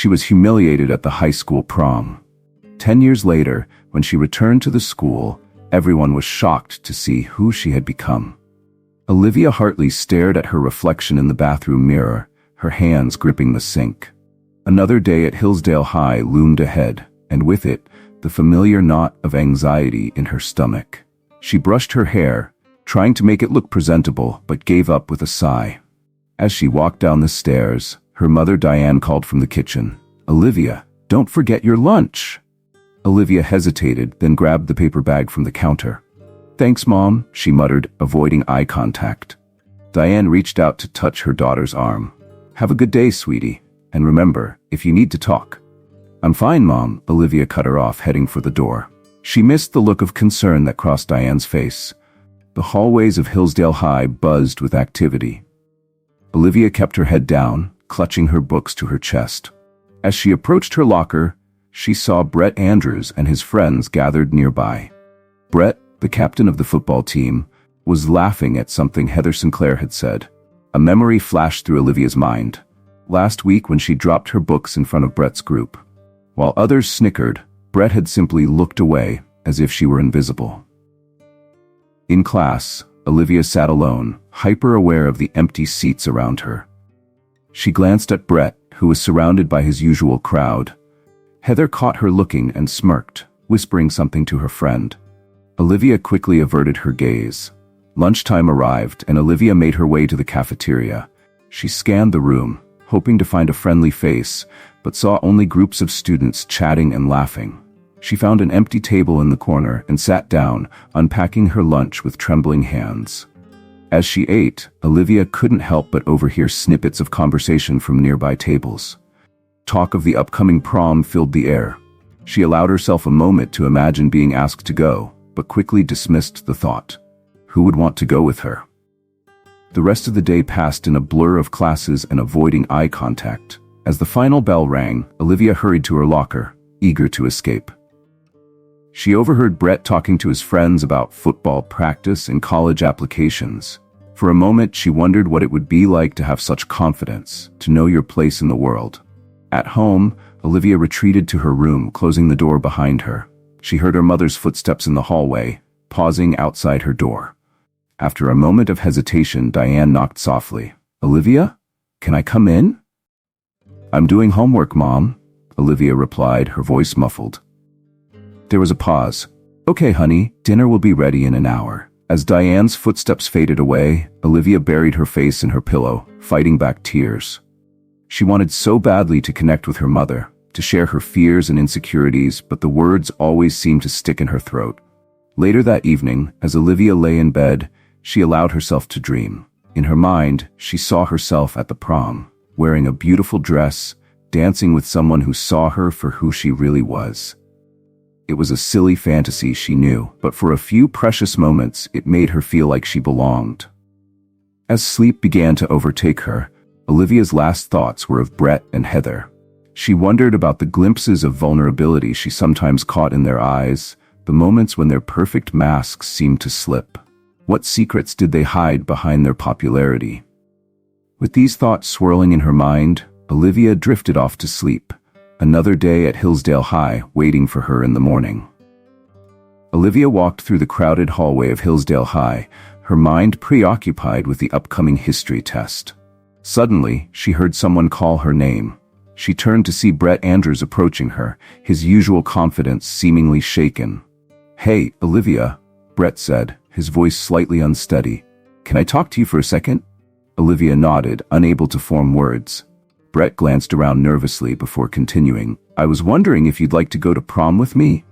She was humiliated at the high school prom. 10 years later, when she returned to the school, everyone was shocked to see who she had become. Olivia Hartley stared at her reflection in the bathroom mirror, her hands gripping the sink. Another day at Hillsdale High loomed ahead, and with it, the familiar knot of anxiety in her stomach. She brushed her hair, trying to make it look presentable, but gave up with a sigh. As she walked down the stairs, her mother Diane called from the kitchen, "Olivia, don't forget your lunch." Olivia hesitated, then grabbed the paper bag from the counter. "Thanks, Mom," she muttered, avoiding eye contact. Diane reached out to touch her daughter's arm. "Have a good day, sweetie. And remember, if you need to talk." "I'm fine, Mom," Olivia cut her off, heading for the door. She missed the look of concern that crossed Diane's face. The hallways of Hillsdale High buzzed with activity. Olivia kept her head down, clutching her books to her chest. As she approached her locker, she saw Brett Andrews and his friends gathered nearby. Brett, the captain of the football team, was laughing at something Heather Sinclair had said. A memory flashed through Olivia's mind. Last week when she dropped her books in front of Brett's group. While others snickered, Brett had simply looked away, as if she were invisible. In class, Olivia sat alone, hyper-aware of the empty seats around her. She glanced at Brett, who was surrounded by his usual crowd. Heather caught her looking and smirked, whispering something to her friend. Olivia quickly averted her gaze. Lunchtime arrived, and Olivia made her way to the cafeteria. She scanned the room, hoping to find a friendly face, but saw only groups of students chatting and laughing. She found an empty table in the corner and sat down, unpacking her lunch with trembling hands. As she ate, Olivia couldn't help but overhear snippets of conversation from nearby tables. Talk of the upcoming prom filled the air. She allowed herself a moment to imagine being asked to go, but quickly dismissed the thought. Who would want to go with her? The rest of the day passed in a blur of classes and avoiding eye contact. As the final bell rang, Olivia hurried to her locker, eager to escape. She overheard Brett talking to his friends about football practice and college applications. For a moment, she wondered what it would be like to have such confidence, to know your place in the world. At home, Olivia retreated to her room, closing the door behind her. She heard her mother's footsteps in the hallway, pausing outside her door. After a moment of hesitation, Diane knocked softly. "Olivia? Can I come in?" "I'm doing homework, Mom," Olivia replied, her voice muffled. There was a pause. "Okay, honey, dinner will be ready in an hour." As Diane's footsteps faded away, Olivia buried her face in her pillow, fighting back tears. She wanted so badly to connect with her mother, to share her fears and insecurities, but the words always seemed to stick in her throat. Later that evening, as Olivia lay in bed, she allowed herself to dream. In her mind, she saw herself at the prom, wearing a beautiful dress, dancing with someone who saw her for who she really was. It was a silly fantasy, she knew, but for a few precious moments, it made her feel like she belonged. As sleep began to overtake her, Olivia's last thoughts were of Brett and Heather. She wondered about the glimpses of vulnerability she sometimes caught in their eyes, the moments when their perfect masks seemed to slip. What secrets did they hide behind their popularity? With these thoughts swirling in her mind, Olivia drifted off to sleep. Another day at Hillsdale High waiting for her in the morning. Olivia walked through the crowded hallway of Hillsdale High, her mind preoccupied with the upcoming history test. Suddenly, she heard someone call her name. She turned to see Brett Andrews approaching her, his usual confidence seemingly shaken. "Hey, Olivia," Brett said, his voice slightly unsteady. "Can I talk to you for a second?" Olivia nodded, unable to form words. Brett glanced around nervously before continuing. "I was wondering if you'd like to go to prom with me?"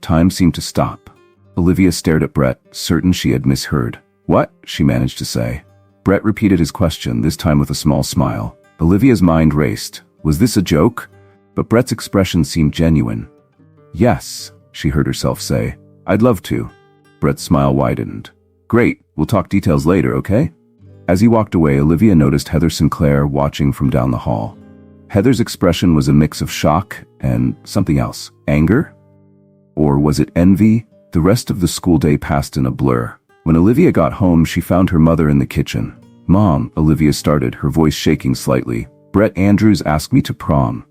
Time seemed to stop. Olivia stared at Brett, certain she had misheard. "What?" she managed to say. Brett repeated his question, this time with a small smile. Olivia's mind raced. Was this a joke? But Brett's expression seemed genuine. "Yes," she heard herself say. "I'd love to." Brett's smile widened. "Great, we'll talk details later, okay?" As he walked away, Olivia noticed Heather Sinclair watching from down the hall. Heather's expression was a mix of shock and something else. Anger? Or was it envy? The rest of the school day passed in a blur. When Olivia got home, she found her mother in the kitchen. "Mom," Olivia started, her voice shaking slightly. Brett Andrews asked me to prom.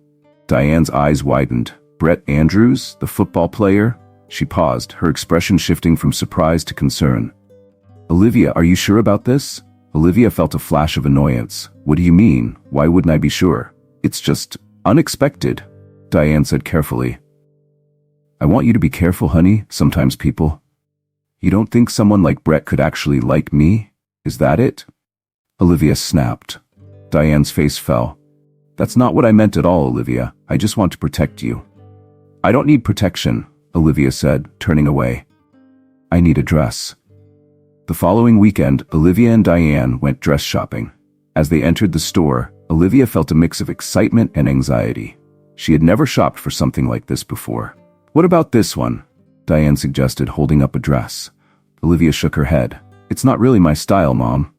Diane's eyes widened. Brett Andrews, the football player? She paused, her expression shifting from surprise to concern. Olivia, are you sure about this? Olivia felt a flash of annoyance. What do you mean? Why wouldn't I be sure? It's just unexpected, Diane said carefully. I want you to be careful, honey. Sometimes people. You don't think someone like Brett could actually like me? Is that it? Olivia snapped. Diane's face fell. That's not what I meant at all, Olivia. I just want to protect you. I don't need protection, Olivia said, turning away. I need a dress. The following weekend, Olivia and Diane went dress shopping. As they entered the store, Olivia felt a mix of excitement and anxiety. She had never shopped for something like this before. What about this one? Diane suggested, holding up a dress. Olivia shook her head. It's not really my style, Mom.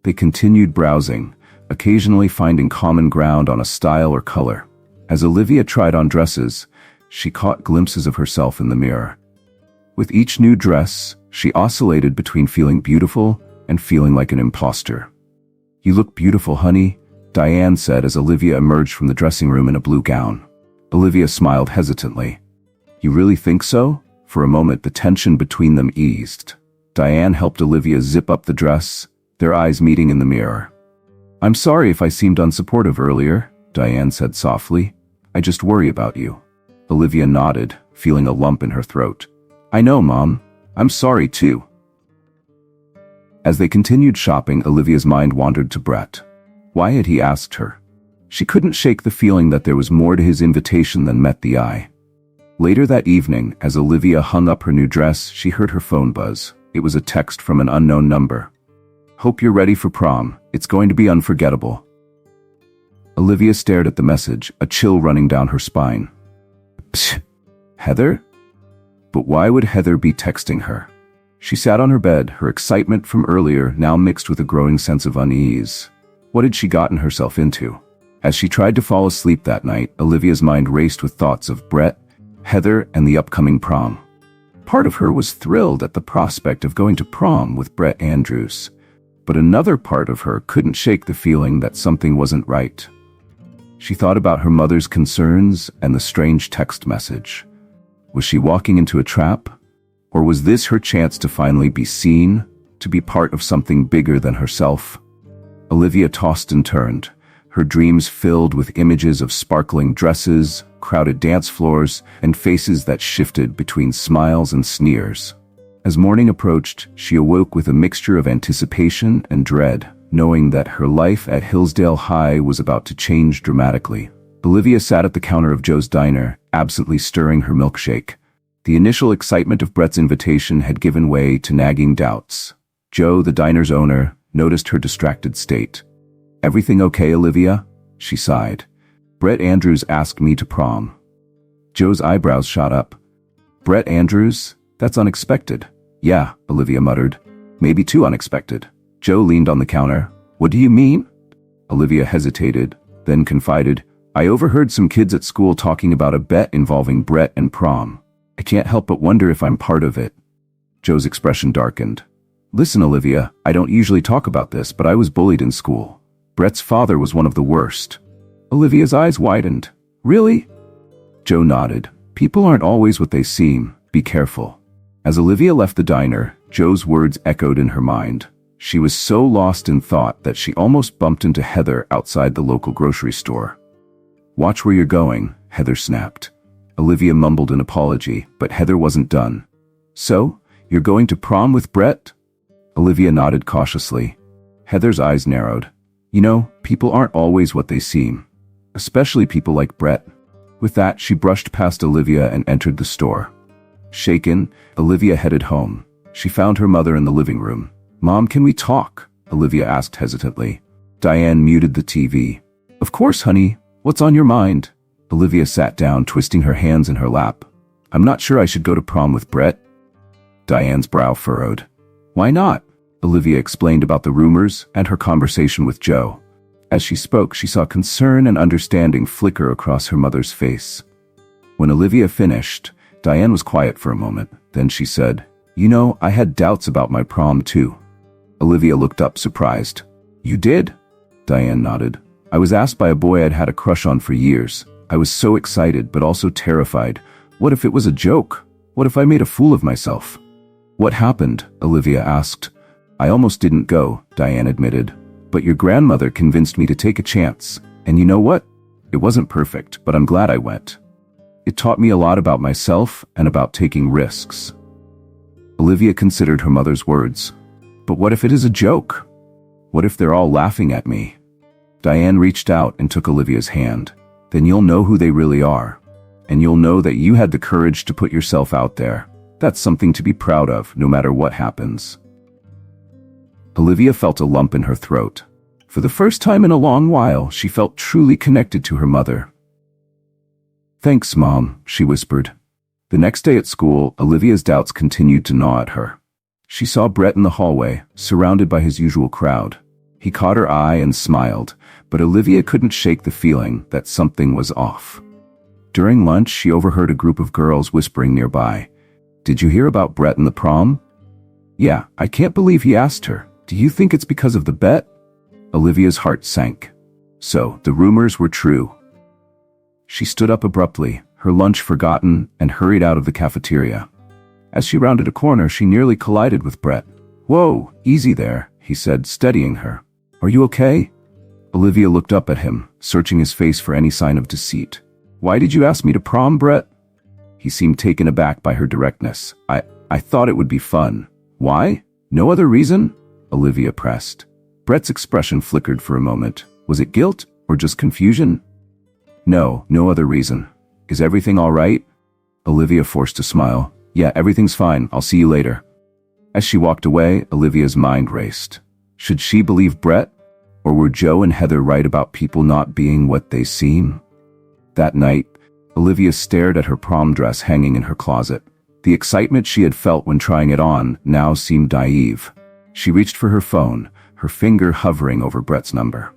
They continued browsing, occasionally finding common ground on a style or color. As Olivia tried on dresses, she caught glimpses of herself in the mirror. With each new dress, she oscillated between feeling beautiful and feeling like an imposter. You look beautiful, honey, Diane said as Olivia emerged from the dressing room in a blue gown. Olivia smiled hesitantly. You really think so? For a moment, the tension between them eased. Diane helped Olivia zip up the dress, their eyes meeting in the mirror. I'm sorry if I seemed unsupportive earlier, Diane said softly. I just worry about you. Olivia nodded, feeling a lump in her throat. I know, Mom. I'm sorry too. As they continued shopping, Olivia's mind wandered to Brett. Why had he asked her? She couldn't shake the feeling that there was more to his invitation than met the eye. Later that evening, as Olivia hung up her new dress, she heard her phone buzz. It was a text from an unknown number. Hope you're ready for prom. It's going to be unforgettable. Olivia stared at the message, a chill running down her spine. Psst, Heather? But why would Heather be texting her? She sat on her bed, her excitement from earlier now mixed with a growing sense of unease. What had she gotten herself into? As she tried to fall asleep that night, Olivia's mind raced with thoughts of Brett, Heather, and the upcoming prom. Part of her was thrilled at the prospect of going to prom with Brett Andrews, but another part of her couldn't shake the feeling that something wasn't right. She thought about her mother's concerns and the strange text message. Was she walking into a trap? Or was this her chance to finally be seen, to be part of something bigger than herself? Olivia tossed and turned, her dreams filled with images of sparkling dresses, crowded dance floors, and faces that shifted between smiles and sneers. As morning approached, she awoke with a mixture of anticipation and dread, knowing that her life at Hillsdale High was about to change dramatically. Olivia sat at the counter of Joe's diner, absently stirring her milkshake. The initial excitement of Brett's invitation had given way to nagging doubts. Joe, the diner's owner, noticed her distracted state. Everything okay, Olivia? She sighed. Brett Andrews asked me to prom. Joe's eyebrows shot up. Brett Andrews? That's unexpected. Yeah, Olivia muttered. Maybe too unexpected. Joe leaned on the counter. What do you mean? Olivia hesitated, then confided, I overheard some kids at school talking about a bet involving Brett and prom. I can't help but wonder if I'm part of it. Joe's expression darkened. Listen, Olivia, I don't usually talk about this, but I was bullied in school. Brett's father was one of the worst. Olivia's eyes widened. Really? Joe nodded. People aren't always what they seem. Be careful. As Olivia left the diner, Joe's words echoed in her mind. She was so lost in thought that she almost bumped into Heather outside the local grocery store. Watch where you're going, Heather snapped. Olivia mumbled an apology, but Heather wasn't done. So, you're going to prom with Brett? Olivia nodded cautiously. Heather's eyes narrowed. You know, people aren't always what they seem. Especially people like Brett. With that, she brushed past Olivia and entered the store. Shaken, Olivia headed home. She found her mother in the living room. Mom, can we talk? Olivia asked hesitantly. Diane muted the TV. Of course, honey. What's on your mind? Olivia sat down, twisting her hands in her lap. I'm not sure I should go to prom with Brett. Diane's brow furrowed. Why not? Olivia explained about the rumors and her conversation with Joe. As she spoke, she saw concern and understanding flicker across her mother's face. When Olivia finished, Diane was quiet for a moment. Then she said, You know, I had doubts about my prom too. Olivia looked up, surprised. You did? Diane nodded. I was asked by a boy I'd had a crush on for years. I was so excited, but also terrified. What if it was a joke? What if I made a fool of myself? What happened? Olivia asked. I almost didn't go, Diane admitted. But your grandmother convinced me to take a chance. And you know what? It wasn't perfect, but I'm glad I went. It taught me a lot about myself and about taking risks. Olivia considered her mother's words. But what if it is a joke? What if they're all laughing at me? Diane reached out and took Olivia's hand. Then you'll know who they really are. And you'll know that you had the courage to put yourself out there. That's something to be proud of, no matter what happens. Olivia felt a lump in her throat. For the first time in a long while, she felt truly connected to her mother. Thanks, Mom, she whispered. The next day at school, Olivia's doubts continued to gnaw at her. She saw Brett in the hallway, surrounded by his usual crowd. He caught her eye and smiled, but Olivia couldn't shake the feeling that something was off. During lunch, she overheard a group of girls whispering nearby. Did you hear about Brett and the prom? Yeah, I can't believe he asked her. Do you think it's because of the bet? Olivia's heart sank. So, the rumors were true. She stood up abruptly, her lunch forgotten, and hurried out of the cafeteria. As she rounded a corner, she nearly collided with Brett. Whoa, easy there, he said, steadying her. Are you okay? Olivia looked up at him, searching his face for any sign of deceit. Why did you ask me to prom, Brett? He seemed taken aback by her directness. I thought it would be fun. Why? No other reason? Olivia pressed. Brett's expression flickered for a moment. Was it guilt or just confusion? No other reason. Is everything all right? Olivia forced a smile. Yeah, everything's fine. I'll see you later. As she walked away, Olivia's mind raced. Should she believe Brett? Or were Joe and Heather right about people not being what they seem? That night, Olivia stared at her prom dress hanging in her closet. The excitement she had felt when trying it on now seemed naive. She reached for her phone, her finger hovering over Brett's number.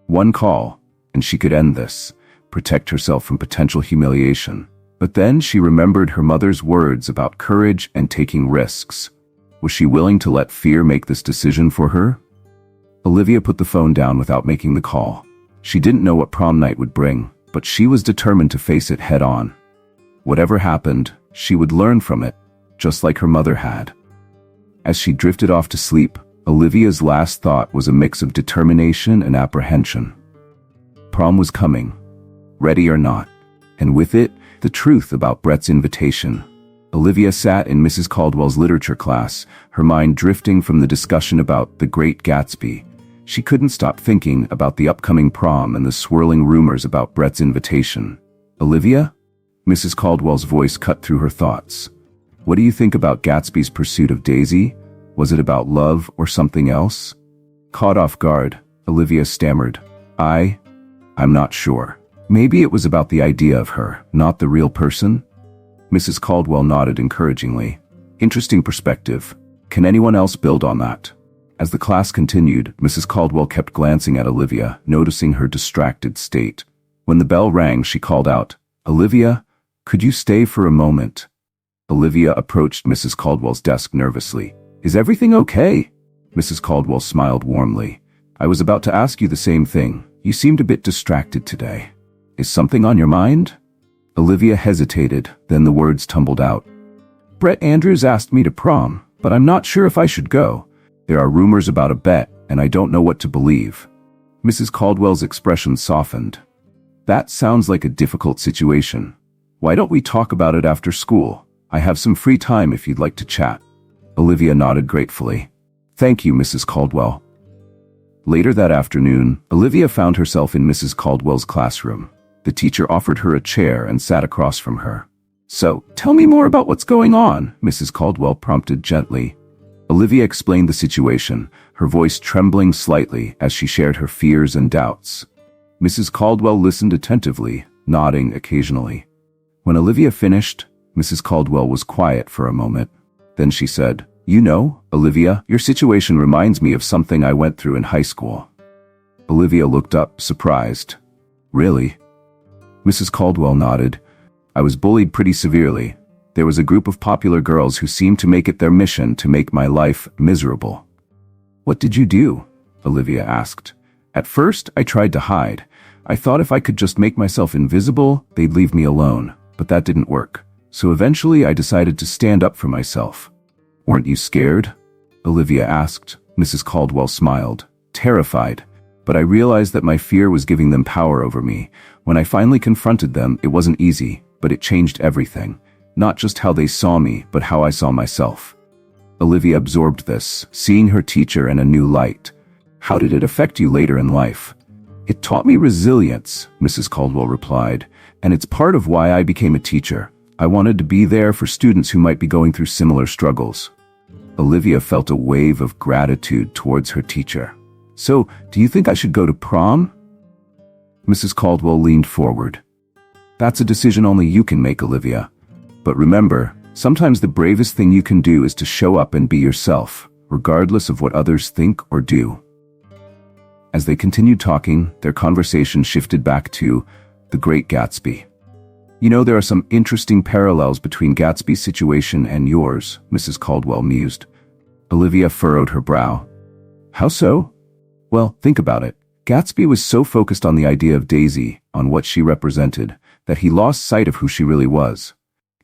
One call, and she could end this, protect herself from potential humiliation. But then she remembered her mother's words about courage and taking risks. Was she willing to let fear make this decision for her? Olivia put the phone down without making the call. She didn't know what prom night would bring, but she was determined to face it head on. Whatever happened, she would learn from it, just like her mother had. As she drifted off to sleep, Olivia's last thought was a mix of determination and apprehension. Prom was coming, ready or not, and with it, the truth about Brett's invitation. Olivia sat in Mrs. Caldwell's literature class, her mind drifting from the discussion about The Great Gatsby. She couldn't stop thinking about the upcoming prom and the swirling rumors about Brett's invitation. Olivia? Mrs. Caldwell's voice cut through her thoughts. What do you think about Gatsby's pursuit of Daisy? Was it about love or something else? Caught off guard, Olivia stammered. I'm not sure. Maybe it was about the idea of her, not the real person? Mrs. Caldwell nodded encouragingly. Interesting perspective. Can anyone else build on that? As the class continued, Mrs. Caldwell kept glancing at Olivia, noticing her distracted state. When the bell rang, she called out, Olivia, could you stay for a moment? Olivia approached Mrs. Caldwell's desk nervously. Is everything okay? Mrs. Caldwell smiled warmly. I was about to ask you the same thing. You seemed a bit distracted today. Is something on your mind? Olivia hesitated, then the words tumbled out. Brett Andrews asked me to prom, but I'm not sure if I should go. There are rumors about a bet, and I don't know what to believe. Mrs. Caldwell's expression softened. That sounds like a difficult situation. Why don't we talk about it after school? I have some free time if you'd like to chat. Olivia nodded gratefully. Thank you, Mrs. Caldwell. Later that afternoon, Olivia found herself in Mrs. Caldwell's classroom. The teacher offered her a chair and sat across from her. So, tell me more about what's going on, Mrs. Caldwell prompted gently. Olivia explained the situation, her voice trembling slightly as she shared her fears and doubts. Mrs. Caldwell listened attentively, nodding occasionally. When Olivia finished, Mrs. Caldwell was quiet for a moment. Then she said, You know, Olivia, your situation reminds me of something I went through in high school. Olivia looked up, surprised. Really? Mrs. Caldwell nodded. I was bullied pretty severely. There was a group of popular girls who seemed to make it their mission to make my life miserable. What did you do? Olivia asked. At first, I tried to hide. I thought if I could just make myself invisible, they'd leave me alone, but that didn't work. So eventually I decided to stand up for myself. Weren't you scared? Olivia asked. Mrs. Caldwell smiled, terrified. But I realized that my fear was giving them power over me. When I finally confronted them, it wasn't easy, but it changed everything. Not just how they saw me, but how I saw myself. Olivia absorbed this, seeing her teacher in a new light. How did it affect you later in life? It taught me resilience, Mrs. Caldwell replied, and it's part of why I became a teacher. I wanted to be there for students who might be going through similar struggles. Olivia felt a wave of gratitude towards her teacher. So, do you think I should go to prom? Mrs. Caldwell leaned forward. That's a decision only you can make, Olivia. But remember, sometimes the bravest thing you can do is to show up and be yourself, regardless of what others think or do. As they continued talking, their conversation shifted back to The Great Gatsby. You know, there are some interesting parallels between Gatsby's situation and yours, Mrs. Caldwell mused. Olivia furrowed her brow. How so? Well, think about it. Gatsby was so focused on the idea of Daisy, on what she represented, that he lost sight of who she really was.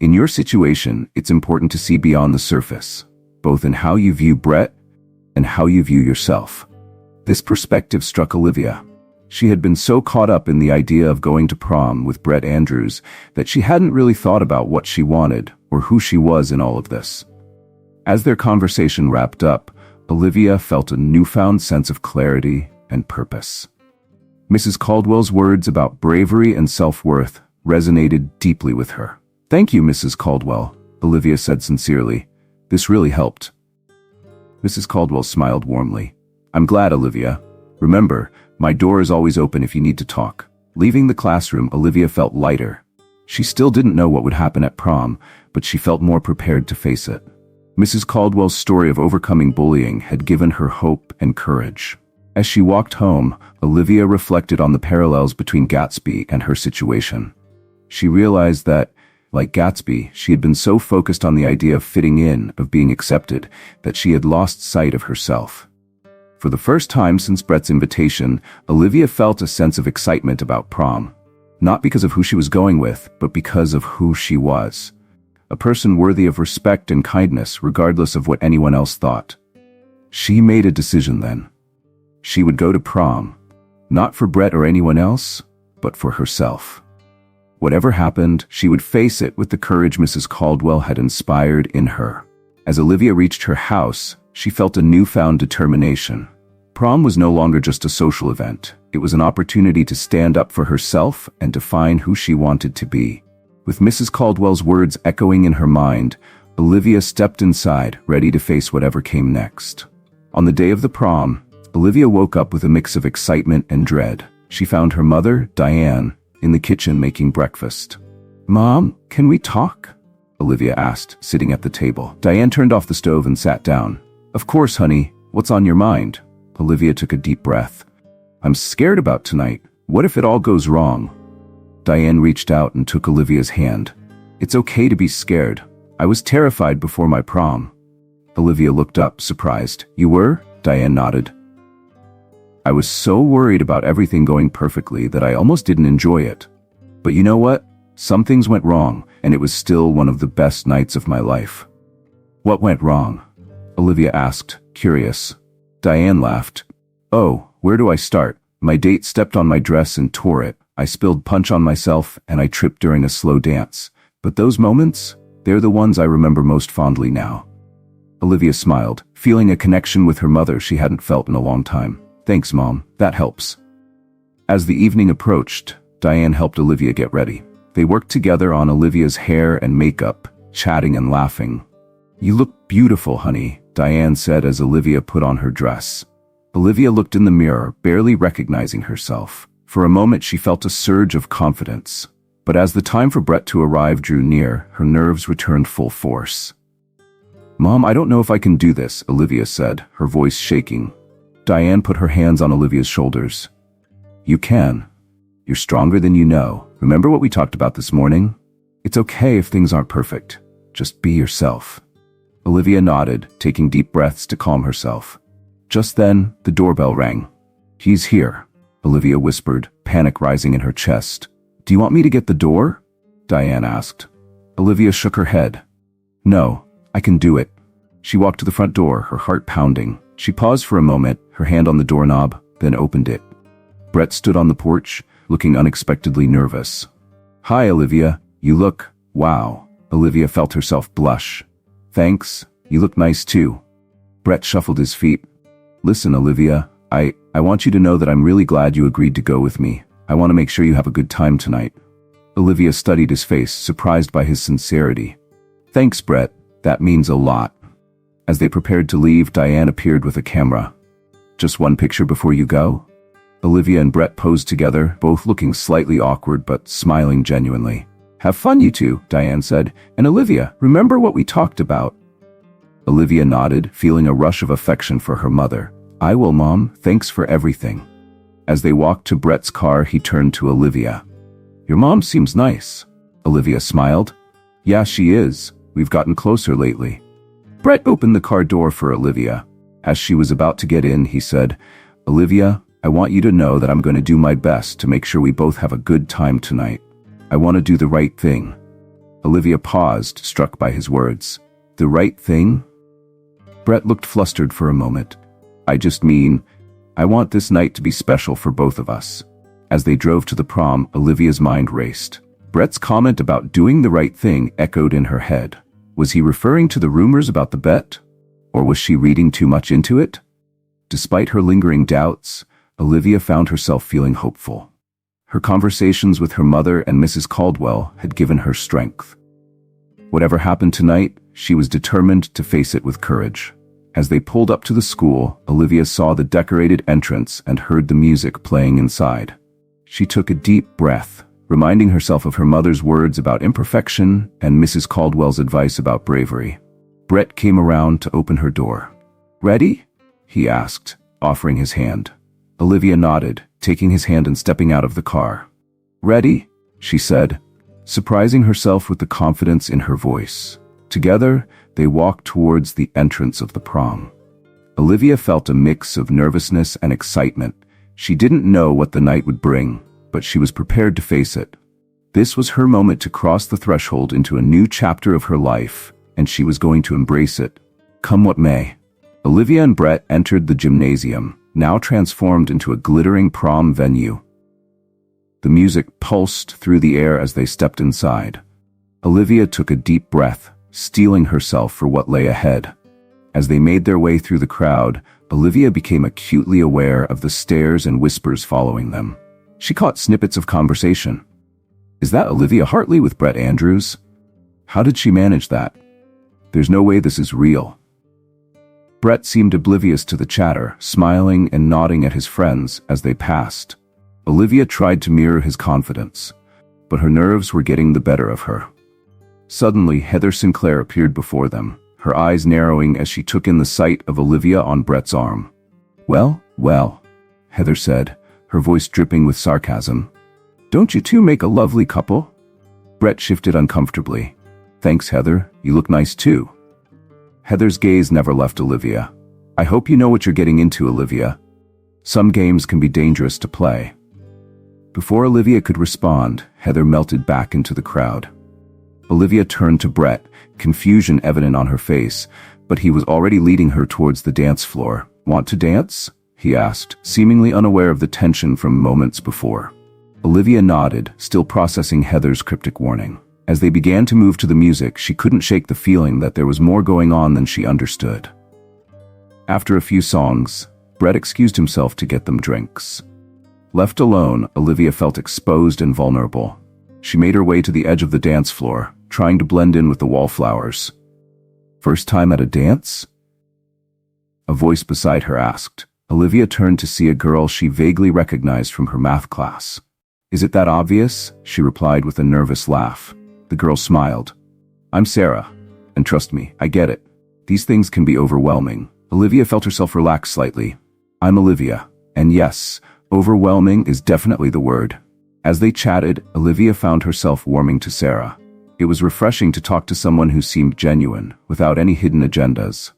In your situation, it's important to see beyond the surface, both in how you view Brett and how you view yourself. This perspective struck Olivia. She had been so caught up in the idea of going to prom with Brett Andrews that she hadn't really thought about what she wanted or who she was in all of this. As their conversation wrapped up, Olivia felt a newfound sense of clarity and purpose. Mrs. Caldwell's words about bravery and self-worth resonated deeply with her. Thank you, Mrs. Caldwell, Olivia said sincerely. This really helped. Mrs. Caldwell smiled warmly. I'm glad, Olivia. Remember, my door is always open if you need to talk. Leaving the classroom, Olivia felt lighter. She still didn't know what would happen at prom, but she felt more prepared to face it. Mrs. Caldwell's story of overcoming bullying had given her hope and courage. As she walked home, Olivia reflected on the parallels between Gatsby and her situation. She realized that, like Gatsby, she had been so focused on the idea of fitting in, of being accepted, that she had lost sight of herself. For the first time since Brett's invitation, Olivia felt a sense of excitement about prom. Not because of who she was going with, but because of who she was. A person worthy of respect and kindness, regardless of what anyone else thought. She made a decision then. She would go to prom, not for Brett or anyone else, but for herself. Whatever happened, she would face it with the courage Mrs. Caldwell had inspired in her. As Olivia reached her house, she felt a newfound determination. Prom was no longer just a social event. It was an opportunity to stand up for herself and define who she wanted to be. With Mrs. Caldwell's words echoing in her mind, Olivia stepped inside, ready to face whatever came next. On the day of the prom, Olivia woke up with a mix of excitement and dread. She found her mother, Diane, in the kitchen making breakfast. Mom, can we talk? Olivia asked, sitting at the table. Diane turned off the stove and sat down. Of course, honey. What's on your mind? Olivia took a deep breath. I'm scared about tonight. What if it all goes wrong? Diane reached out and took Olivia's hand. It's okay to be scared. I was terrified before my prom. Olivia looked up, surprised. You were? Diane nodded. I was so worried about everything going perfectly that I almost didn't enjoy it. But you know what? Some things went wrong, and it was still one of the best nights of my life. What went wrong? Olivia asked, curious. Diane laughed. Oh, where do I start? My date stepped on my dress and tore it. I spilled punch on myself, and I tripped during a slow dance. But those moments, they're the ones I remember most fondly now. Olivia smiled, feeling a connection with her mother she hadn't felt in a long time. Thanks, Mom. That helps. As the evening approached, Diane helped Olivia get ready. They worked together on Olivia's hair and makeup, chatting and laughing. You look beautiful, honey, Diane said as Olivia put on her dress. Olivia looked in the mirror, barely recognizing herself. For a moment she felt a surge of confidence. But as the time for Brett to arrive drew near, her nerves returned full force. Mom, I don't know if I can do this, Olivia said, her voice shaking. Diane put her hands on Olivia's shoulders. You can. You're stronger than you know. Remember what we talked about this morning? It's okay if things aren't perfect. Just be yourself. Olivia nodded, taking deep breaths to calm herself. Just then, the doorbell rang. He's here. Olivia whispered, panic rising in her chest. Do you want me to get the door? Diane asked. Olivia shook her head. No, I can do it. She walked to the front door, her heart pounding. She paused for a moment, her hand on the doorknob, then opened it. Brett stood on the porch, looking unexpectedly nervous. Hi, Olivia. You look... Wow. Olivia felt herself blush. Thanks. You look nice too. Brett shuffled his feet. Listen, Olivia, I want you to know that I'm really glad you agreed to go with me. I want to make sure you have a good time tonight. Olivia studied his face, surprised by his sincerity. Thanks, Brett. That means a lot. As they prepared to leave, Diane appeared with a camera. Just one picture before you go? Olivia and Brett posed together, both looking slightly awkward but smiling genuinely. Have fun, you two, Diane said. And Olivia, remember what we talked about? Olivia nodded, feeling a rush of affection for her mother. I will, Mom. Thanks for everything. As they walked to Brett's car, he turned to Olivia. Your mom seems nice. Olivia smiled. Yeah, she is. We've gotten closer lately. Brett opened the car door for Olivia. As she was about to get in, he said, Olivia, I want you to know that I'm going to do my best to make sure we both have a good time tonight. I want to do the right thing. Olivia paused, struck by his words. The right thing? Brett looked flustered for a moment. I just mean, I want this night to be special for both of us. As they drove to the prom, Olivia's mind raced. Brett's comment about doing the right thing echoed in her head. Was he referring to the rumors about the bet? Or was she reading too much into it? Despite her lingering doubts, Olivia found herself feeling hopeful. Her conversations with her mother and Mrs. Caldwell had given her strength. Whatever happened tonight, she was determined to face it with courage. As they pulled up to the school, Olivia saw the decorated entrance and heard the music playing inside. She took a deep breath, reminding herself of her mother's words about imperfection and Mrs. Caldwell's advice about bravery. Brett came around to open her door. Ready? He asked, offering his hand. Olivia nodded, taking his hand and stepping out of the car. Ready? She said, surprising herself with the confidence in her voice. Together, they walked towards the entrance of the prom. Olivia felt a mix of nervousness and excitement. She didn't know what the night would bring, but she was prepared to face it. This was her moment to cross the threshold into a new chapter of her life, and she was going to embrace it, come what may. Olivia and Brett entered the gymnasium, now transformed into a glittering prom venue. The music pulsed through the air as they stepped inside. Olivia took a deep breath, steeling herself for what lay ahead. As they made their way through the crowd, Olivia became acutely aware of the stares and whispers following them. She caught snippets of conversation. Is that Olivia Hartley with Brett Andrews? How did she manage that? There's no way this is real. Brett seemed oblivious to the chatter, smiling and nodding at his friends as they passed. Olivia tried to mirror his confidence, but her nerves were getting the better of her. Suddenly, Heather Sinclair appeared before them, her eyes narrowing as she took in the sight of Olivia on Brett's arm. Well, Heather said, her voice dripping with sarcasm. Don't you two make a lovely couple? Brett shifted uncomfortably. Thanks, Heather. You look nice too. Heather's gaze never left Olivia. I hope you know what you're getting into, Olivia. Some games can be dangerous to play. Before Olivia could respond, Heather melted back into the crowd. Olivia turned to Brett, confusion evident on her face, but he was already leading her towards the dance floor. Want to dance? He asked, seemingly unaware of the tension from moments before. Olivia nodded, still processing Heather's cryptic warning. As they began to move to the music, she couldn't shake the feeling that there was more going on than she understood. After a few songs, Brett excused himself to get them drinks. Left alone, Olivia felt exposed and vulnerable. She made her way to the edge of the dance floor, trying to blend in with the wallflowers. First time at a dance? A voice beside her asked. Olivia turned to see a girl she vaguely recognized from her math class. Is it that obvious? She replied with a nervous laugh. The girl smiled. I'm Sarah, and trust me, I get it. These things can be overwhelming. Olivia felt herself relax slightly. I'm Olivia, and yes, overwhelming is definitely the word. As they chatted, Olivia found herself warming to Sarah. It was refreshing to talk to someone who seemed genuine, without any hidden agendas.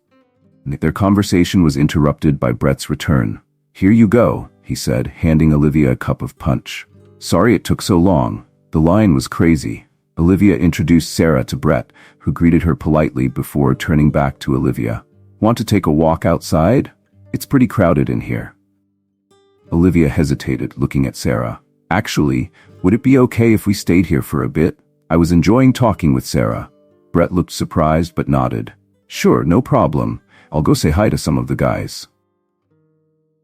Their conversation was interrupted by Brett's return. "Here you go," he said, handing Olivia a cup of punch. "Sorry it took so long. The line was crazy." Olivia introduced Sarah to Brett, who greeted her politely before turning back to Olivia. "Want to take a walk outside? It's pretty crowded in here." Olivia hesitated, looking at Sarah. "Actually, would it be okay if we stayed here for a bit? I was enjoying talking with Sarah." Brett looked surprised but nodded. "Sure, no problem. I'll go say hi to some of the guys."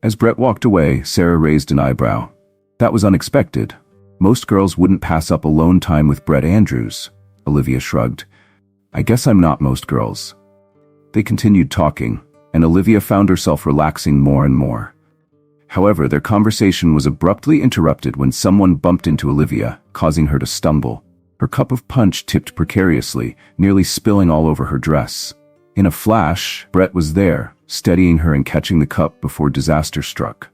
As Brett walked away, Sarah raised an eyebrow. "That was unexpected. Most girls wouldn't pass up alone time with Brett Andrews." Olivia shrugged. "I guess I'm not most girls." They continued talking, and Olivia found herself relaxing more and more. However, their conversation was abruptly interrupted when someone bumped into Olivia, causing her to stumble. Her cup of punch tipped precariously, nearly spilling all over her dress. In a flash, Brett was there, steadying her and catching the cup before disaster struck.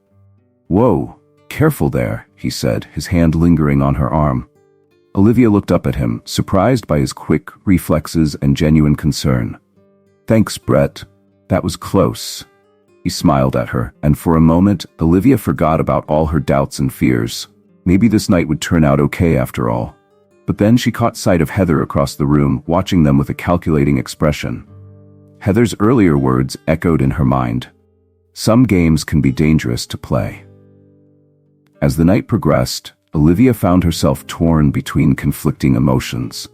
"Whoa, careful there," he said, his hand lingering on her arm. Olivia looked up at him, surprised by his quick reflexes and genuine concern. "Thanks, Brett. That was close." He smiled at her, and for a moment, Olivia forgot about all her doubts and fears. Maybe this night would turn out okay after all. But then she caught sight of Heather across the room, watching them with a calculating expression. Heather's earlier words echoed in her mind. Some games can be dangerous to play. As the night progressed, Olivia found herself torn between conflicting emotions.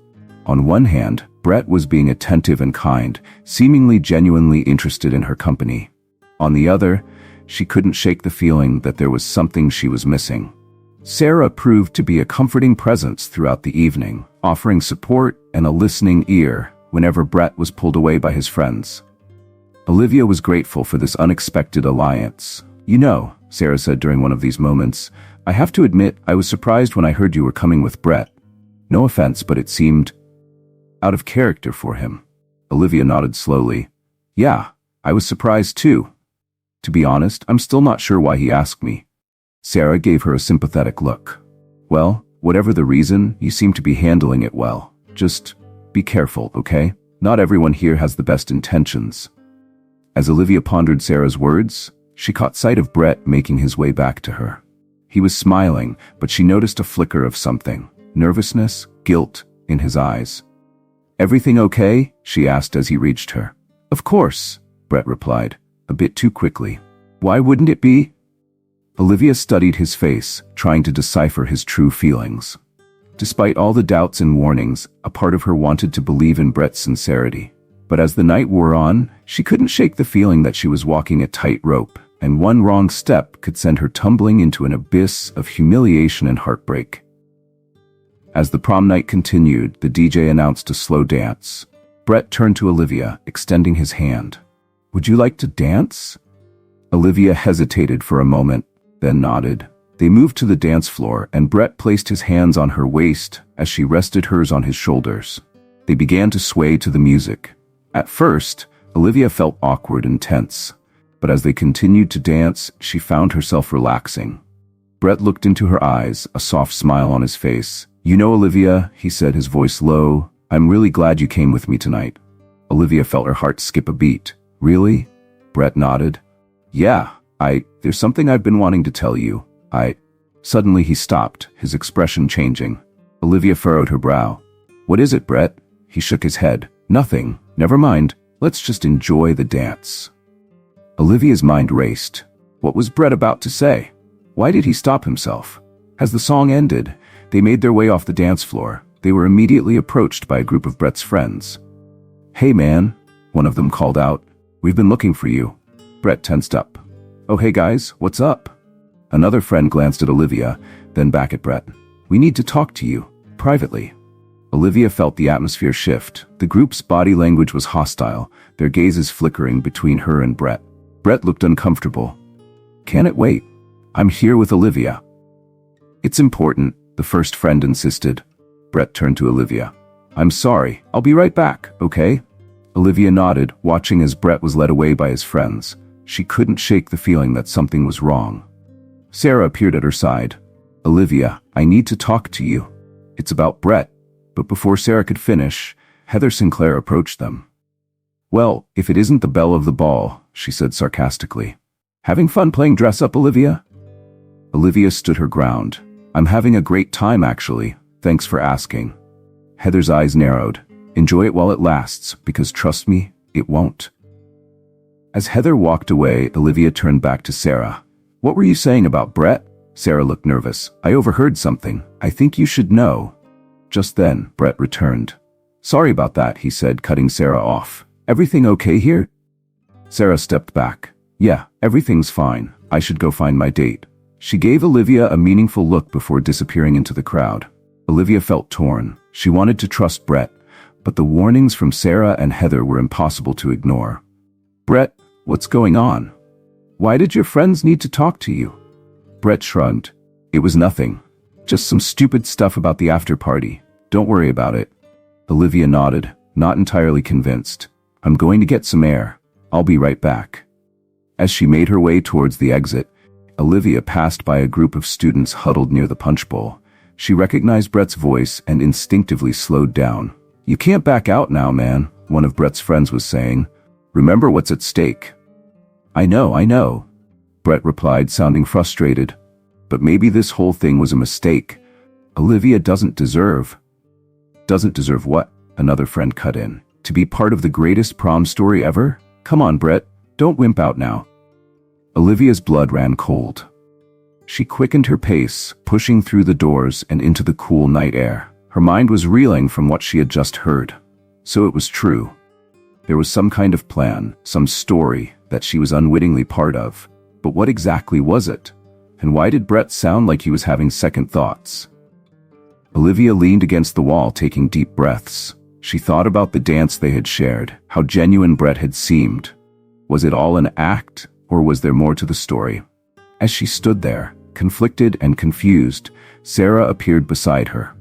On one hand, Brett was being attentive and kind, seemingly genuinely interested in her company. On the other, she couldn't shake the feeling that there was something she was missing. Sarah proved to be a comforting presence throughout the evening, offering support and a listening ear whenever Brett was pulled away by his friends. Olivia was grateful for this unexpected alliance. "You know," Sarah said during one of these moments, "I have to admit I was surprised when I heard you were coming with Brett. No offense, but it seemed out of character for him." Olivia nodded slowly. "Yeah, I was surprised too. To be honest, I'm still not sure why he asked me." Sarah gave her a sympathetic look. "Well, whatever the reason, you seem to be handling it well. Just be careful, okay? Not everyone here has the best intentions." As Olivia pondered Sarah's words, she caught sight of Brett making his way back to her. He was smiling, but she noticed a flicker of something, nervousness, guilt, in his eyes. "Everything okay?" she asked as he reached her. "Of course," Brett replied, a bit too quickly. "Why wouldn't it be?" Olivia studied his face, trying to decipher his true feelings. Despite all the doubts and warnings, a part of her wanted to believe in Brett's sincerity. But as the night wore on, she couldn't shake the feeling that she was walking a tightrope, and one wrong step could send her tumbling into an abyss of humiliation and heartbreak. As the prom night continued, the DJ announced a slow dance. Brett turned to Olivia, extending his hand. "Would you like to dance?" Olivia hesitated for a moment, then nodded. They moved to the dance floor, and Brett placed his hands on her waist as she rested hers on his shoulders. They began to sway to the music. At first, Olivia felt awkward and tense, but as they continued to dance, she found herself relaxing. Brett looked into her eyes, a soft smile on his face. "You know, Olivia," he said, his voice low, "I'm really glad you came with me tonight." Olivia felt her heart skip a beat. "Really?" Brett nodded. "Yeah, there's something I've been wanting to tell you. Suddenly he stopped, his expression changing. Olivia furrowed her brow. "What is it, Brett?" He shook his head. "Nothing. Never mind. Let's just enjoy the dance." Olivia's mind raced. What was Brett about to say? Why did he stop himself? As the song ended, they made their way off the dance floor. They were immediately approached by a group of Brett's friends. "Hey man," one of them called out. "We've been looking for you." Brett tensed up. "Oh hey guys, what's up?" Another friend glanced at Olivia, then back at Brett. "We need to talk to you, privately." Olivia felt the atmosphere shift. The group's body language was hostile, their gazes flickering between her and Brett. Brett looked uncomfortable. "Can it wait? I'm here with Olivia." "It's important," the first friend insisted. Brett turned to Olivia. "I'm sorry, I'll be right back, okay?" Olivia nodded, watching as Brett was led away by his friends. She couldn't shake the feeling that something was wrong. Sarah appeared at her side. "Olivia, I need to talk to you. It's about Brett." But before Sarah could finish, Heather Sinclair approached them. "Well, if it isn't the belle of the ball," she said sarcastically. Having fun playing dress-up, Olivia? Olivia stood her ground. I'm having a great time, actually. Thanks for asking. Heather's eyes narrowed. Enjoy it while it lasts, because trust me, it won't. As Heather walked away, Olivia turned back to Sarah. What were you saying about Brett? Sarah looked nervous. I overheard something. I think you should know. Just then, Brett returned. Sorry about that, he said, cutting Sarah off. Everything okay here? Sarah stepped back. Yeah, everything's fine. I should go find my date. She gave Olivia a meaningful look before disappearing into the crowd. Olivia felt torn. She wanted to trust Brett, but the warnings from Sarah and Heather were impossible to ignore. Brett, what's going on? Why did your friends need to talk to you? Brett shrugged. It was nothing. Just some stupid stuff about the after party. Don't worry about it. Olivia nodded, not entirely convinced. I'm going to get some air. I'll be right back. As she made her way towards the exit, Olivia passed by a group of students huddled near the punch bowl. She recognized Brett's voice and instinctively slowed down. You can't back out now, man, one of Brett's friends was saying. Remember what's at stake. I know, Brett replied, sounding frustrated. But maybe this whole thing was a mistake. Olivia doesn't deserve. Doesn't deserve what? Another friend cut in. To be part of the greatest prom story ever? Come on, Brett, don't wimp out now. Olivia's blood ran cold. She quickened her pace, pushing through the doors and into the cool night air. Her mind was reeling from what she had just heard. So it was true. There was some kind of plan, some story that she was unwittingly part of. But what exactly was it? And why did Brett sound like he was having second thoughts? Olivia leaned against the wall, taking deep breaths. She thought about the dance they had shared, how genuine Brett had seemed. Was it all an act, or was there more to the story? As she stood there, conflicted and confused, Sarah appeared beside her.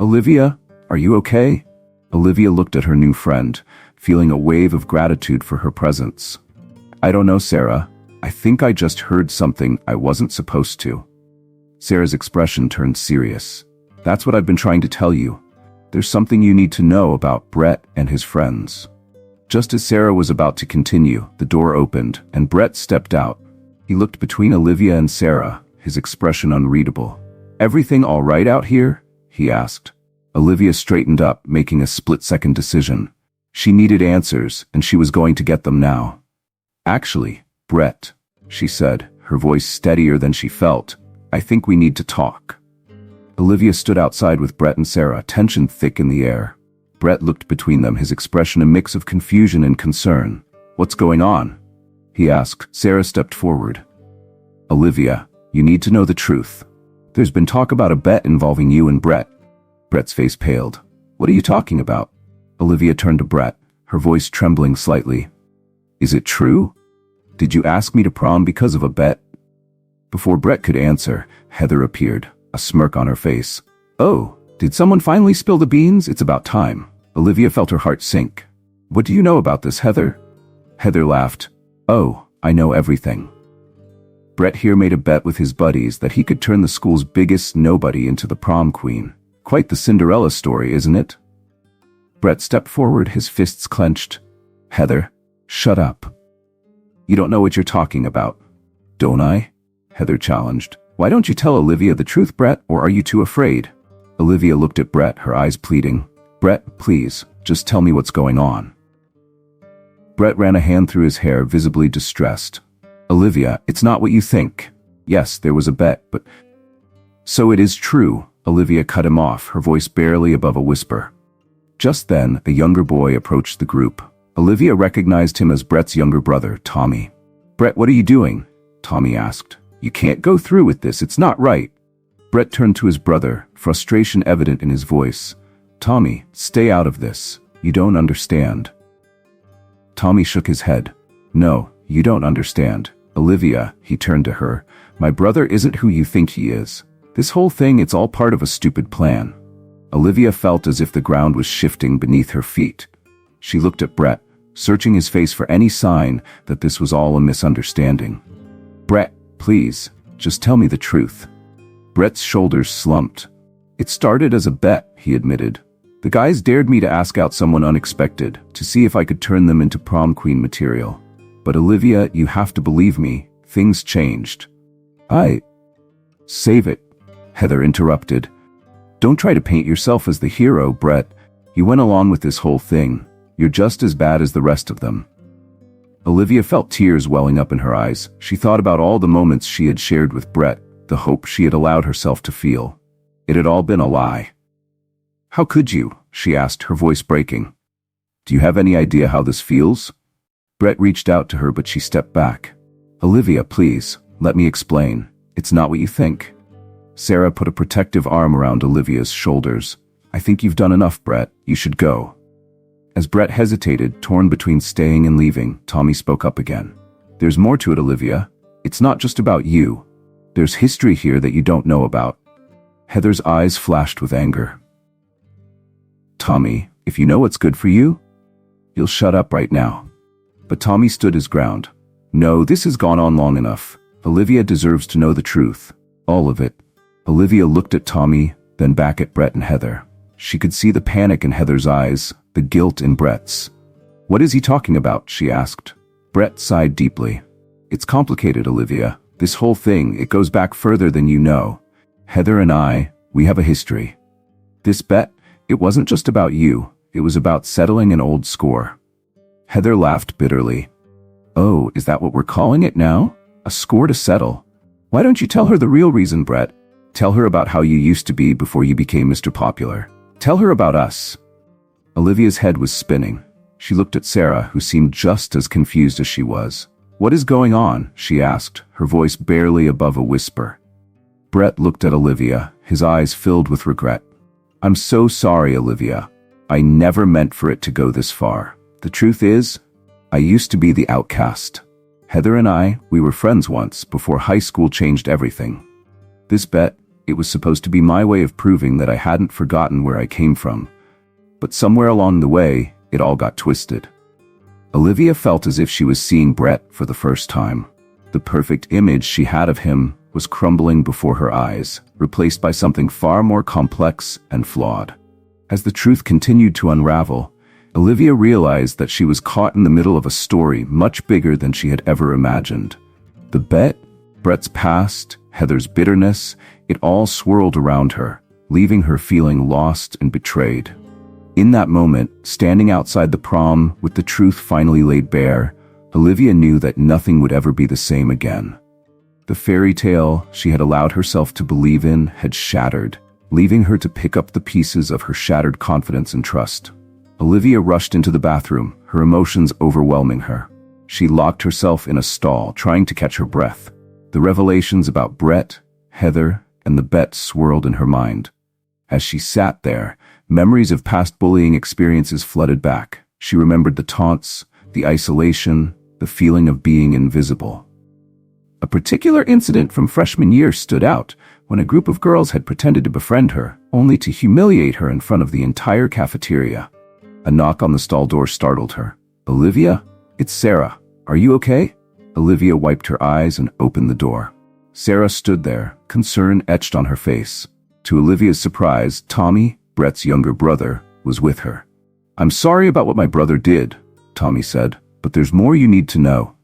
Olivia, are you okay? Olivia looked at her new friend, feeling a wave of gratitude for her presence. I don't know, Sarah. I think I just heard something I wasn't supposed to. Sarah's expression turned serious. That's what I've been trying to tell you. There's something you need to know about Brett and his friends. Just as Sarah was about to continue, the door opened, and Brett stepped out. He looked between Olivia and Sarah, his expression unreadable. Everything all right out here? He asked. Olivia straightened up, making a split-second decision. She needed answers, and she was going to get them now. Actually, Brett, she said, her voice steadier than she felt, I think we need to talk. Olivia stood outside with Brett and Sarah, tension thick in the air. Brett looked between them, his expression a mix of confusion and concern. What's going on? He asked. Sarah stepped forward. Olivia, you need to know the truth. There's been talk about a bet involving you and Brett. Brett's face paled. What are you talking about? Olivia turned to Brett, her voice trembling slightly. Is it true? Did you ask me to prom because of a bet? Before Brett could answer, Heather appeared, a smirk on her face. Oh, did someone finally spill the beans? It's about time. Olivia felt her heart sink. What do you know about this, Heather? Heather laughed. Oh, I know everything. Brett here made a bet with his buddies that he could turn the school's biggest nobody into the prom queen. Quite the Cinderella story, isn't it? Brett stepped forward, his fists clenched. Heather, shut up. You don't know what you're talking about. Don't I? Heather challenged. Why don't you tell Olivia the truth, Brett, or are you too afraid? Olivia looked at Brett, her eyes pleading. Brett, please, just tell me what's going on. Brett ran a hand through his hair, visibly distressed. Olivia, it's not what you think. Yes, there was a bet, but... So it is true, Olivia cut him off, her voice barely above a whisper. Just then, a younger boy approached the group. Olivia recognized him as Brett's younger brother, Tommy. Brett, what are you doing? Tommy asked. You can't go through with this, it's not right. Brett turned to his brother, frustration evident in his voice. Tommy, stay out of this. You don't understand. Tommy shook his head. No, you don't understand. Olivia, he turned to her. My brother isn't who you think he is. This whole thing, it's all part of a stupid plan. Olivia felt as if the ground was shifting beneath her feet. She looked at Brett, searching his face for any sign that this was all a misunderstanding. Brett, please, just tell me the truth. Brett's shoulders slumped. It started as a bet, he admitted. The guys dared me to ask out someone unexpected, to see if I could turn them into prom queen material. But Olivia, you have to believe me. things changed. Save it, Heather interrupted. Don't try to paint yourself as the hero, Brett. You went along with this whole thing. You're just as bad as the rest of them. Olivia felt tears welling up in her eyes. She thought about all the moments she had shared with Brett, the hope she had allowed herself to feel. It had all been a lie. How could you? She asked, her voice breaking. Do you have any idea how this feels? Brett reached out to her, but she stepped back. Olivia, please, let me explain. It's not what you think. Sarah put a protective arm around Olivia's shoulders. I think you've done enough, Brett. You should go. As Brett hesitated, torn between staying and leaving, Tommy spoke up again. There's more to it, Olivia. It's not just about you. There's history here that you don't know about. Heather's eyes flashed with anger. Tommy, if you know what's good for you, you'll shut up right now. But Tommy stood his ground. No, this has gone on long enough. Olivia deserves to know the truth. All of it. Olivia looked at Tommy, then back at Brett and Heather. She could see the panic in Heather's eyes, the guilt in Brett's. What is he talking about? She asked. Brett sighed deeply. It's complicated, Olivia. This whole thing, it goes back further than you know. Heather and I, we have a history. This bet, it wasn't just about you. It was about settling an old score. Heather laughed bitterly. Oh, is that what we're calling it now? A score to settle? Why don't you tell her the real reason, Brett? Tell her about how you used to be before you became Mr. Popular. Tell her about us. Olivia's head was spinning. She looked at Sarah, who seemed just as confused as she was. What is going on? She asked, her voice barely above a whisper. Brett looked at Olivia, his eyes filled with regret. I'm so sorry, Olivia. I never meant for it to go this far. The truth is, I used to be the outcast. Heather and I, we were friends once, before high school changed everything. This bet, it was supposed to be my way of proving that I hadn't forgotten where I came from. But somewhere along the way, it all got twisted. Olivia felt as if she was seeing Brett for the first time. The perfect image she had of him was crumbling before her eyes, replaced by something far more complex and flawed. As the truth continued to unravel, Olivia realized that she was caught in the middle of a story much bigger than she had ever imagined. The bet, Brett's past, Heather's bitterness, it all swirled around her, leaving her feeling lost and betrayed. In that moment, standing outside the prom with the truth finally laid bare, Olivia knew that nothing would ever be the same again. The fairy tale she had allowed herself to believe in had shattered, leaving her to pick up the pieces of her shattered confidence and trust. Olivia rushed into the bathroom, her emotions overwhelming her. She locked herself in a stall, trying to catch her breath. The revelations about Brett, Heather, and the bet swirled in her mind. As she sat there, memories of past bullying experiences flooded back. She remembered the taunts, the isolation, the feeling of being invisible. A particular incident from freshman year stood out when a group of girls had pretended to befriend her, only to humiliate her in front of the entire cafeteria. A knock on the stall door startled her. Olivia? It's Sarah. Are you okay? Olivia wiped her eyes and opened the door. Sarah stood there, concern etched on her face. To Olivia's surprise, Tommy, Brett's younger brother, was with her. I'm sorry about what my brother did, Tommy said, but there's more you need to know.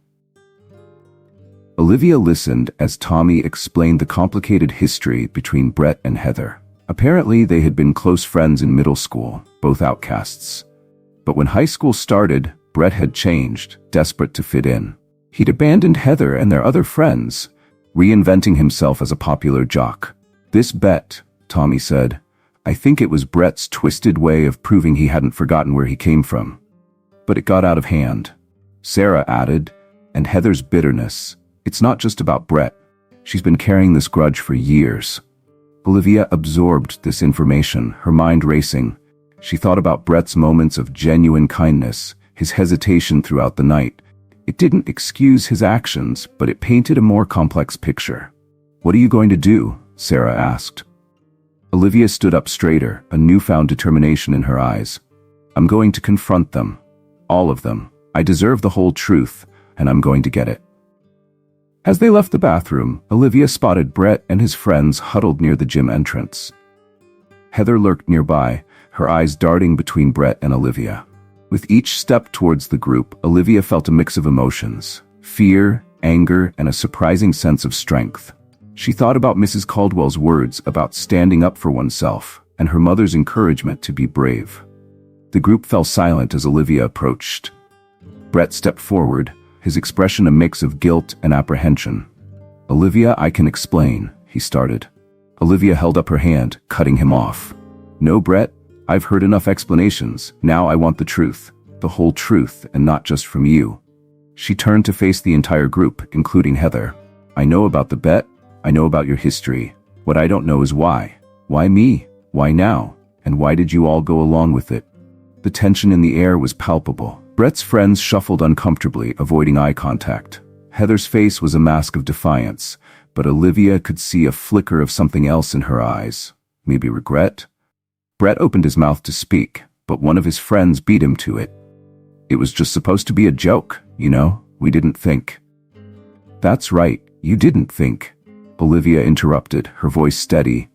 Olivia listened as Tommy explained the complicated history between Brett and Heather. Apparently, they had been close friends in middle school, both outcasts. But when high school started, Brett had changed, desperate to fit in. He'd abandoned Heather and their other friends, reinventing himself as a popular jock. This bet, Tommy said, I think it was Brett's twisted way of proving he hadn't forgotten where he came from. But it got out of hand. Sarah added, and Heather's bitterness. It's not just about Brett. She's been carrying this grudge for years. Olivia absorbed this information, her mind racing. She thought about Brett's moments of genuine kindness, his hesitation throughout the night. It didn't excuse his actions, but it painted a more complex picture. What are you going to do? Sarah asked. Olivia stood up straighter, a newfound determination in her eyes. I'm going to confront them. All of them. I deserve the whole truth, and I'm going to get it. As they left the bathroom, Olivia spotted Brett and his friends huddled near the gym entrance. Heather lurked nearby, her eyes darting between Brett and Olivia. With each step towards the group, Olivia felt a mix of emotions: fear, anger, and a surprising sense of strength. She thought about Mrs. Caldwell's words about standing up for oneself, and her mother's encouragement to be brave. The group fell silent as Olivia approached. Brett stepped forward, his expression a mix of guilt and apprehension. "Olivia, I can explain," he started. Olivia held up her hand, cutting him off. "No, Brett, I've heard enough explanations. Now I want the truth. The whole truth, and not just from you." She turned to face the entire group, including Heather. "I know about the bet. I know about your history. What I don't know is why. Why me? Why now? And why did you all go along with it?" The tension in the air was palpable. Brett's friends shuffled uncomfortably, avoiding eye contact. Heather's face was a mask of defiance, but Olivia could see a flicker of something else in her eyes. Maybe regret? Brett opened his mouth to speak, but one of his friends beat him to it. "It was just supposed to be a joke, you know? We didn't think." "That's right, you didn't think," Olivia interrupted, her voice steady.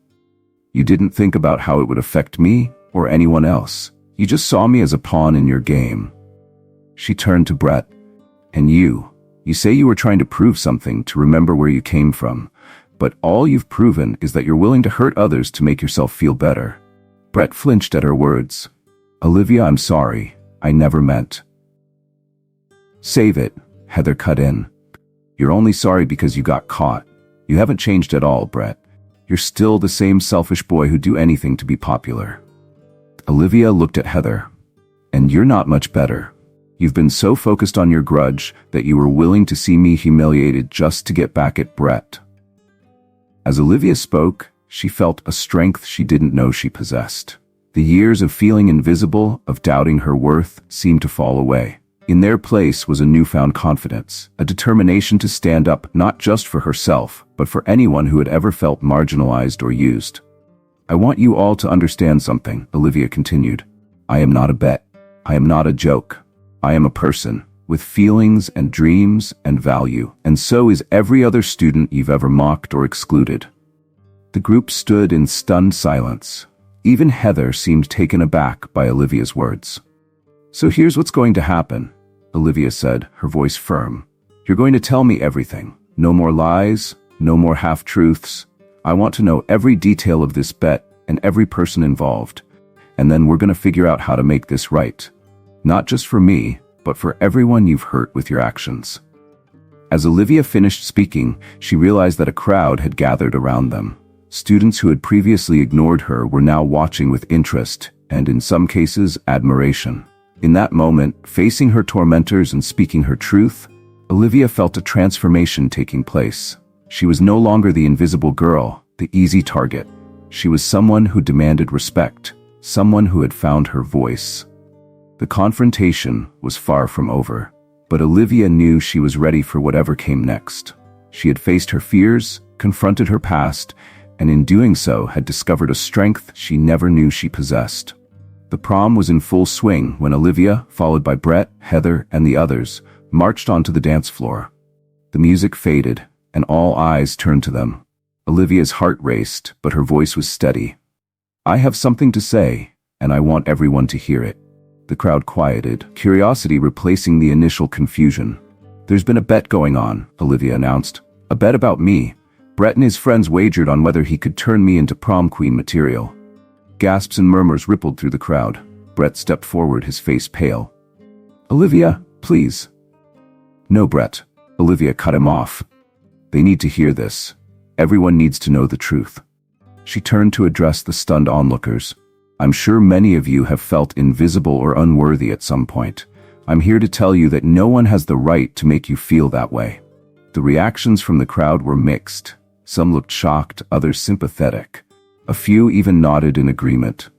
"You didn't think about how it would affect me or anyone else. You just saw me as a pawn in your game." She turned to Brett. "And you say you were trying to prove something, to remember where you came from, but all you've proven is that you're willing to hurt others to make yourself feel better." Brett flinched at her words. "Olivia, I'm sorry. I never meant." "Save it," Heather cut in. "You're only sorry because you got caught. You haven't changed at all, Brett. You're still the same selfish boy who'd do anything to be popular." Olivia looked at Heather. "And you're not much better. You've been so focused on your grudge that you were willing to see me humiliated just to get back at Brett." As Olivia spoke, she felt a strength she didn't know she possessed. The years of feeling invisible, of doubting her worth, seemed to fall away. In their place was a newfound confidence, a determination to stand up not just for herself, but for anyone who had ever felt marginalized or used. "I want you all to understand something," Olivia continued. "I am not a bet. I am not a joke. I am a person, with feelings and dreams and value, and so is every other student you've ever mocked or excluded." The group stood in stunned silence. Even Heather seemed taken aback by Olivia's words. "So here's what's going to happen," Olivia said, her voice firm. "You're going to tell me everything. No more lies, no more half-truths. I want to know every detail of this bet and every person involved. And then we're going to figure out how to make this right. Not just for me, but for everyone you've hurt with your actions." As Olivia finished speaking, she realized that a crowd had gathered around them. Students who had previously ignored her were now watching with interest, and in some cases, admiration. In that moment, facing her tormentors and speaking her truth, Olivia felt a transformation taking place. She was no longer the invisible girl, the easy target. She was someone who demanded respect, someone who had found her voice. The confrontation was far from over, but Olivia knew she was ready for whatever came next. She had faced her fears, confronted her past, and in doing so had discovered a strength she never knew she possessed. The prom was in full swing when Olivia, followed by Brett, Heather, and the others, marched onto the dance floor. The music faded, and all eyes turned to them. Olivia's heart raced, but her voice was steady. "I have something to say, and I want everyone to hear it." The crowd quieted, curiosity replacing the initial confusion. "There's been a bet going on," Olivia announced. "A bet about me. Brett and his friends wagered on whether he could turn me into prom queen material." Gasps and murmurs rippled through the crowd. Brett stepped forward, his face pale. "Olivia, please." "No, Brett," Olivia cut him off. "They need to hear this. Everyone needs to know the truth." She turned to address the stunned onlookers. "I'm sure many of you have felt invisible or unworthy at some point. I'm here to tell you that no one has the right to make you feel that way." The reactions from the crowd were mixed. Some looked shocked, others sympathetic. A few even nodded in agreement.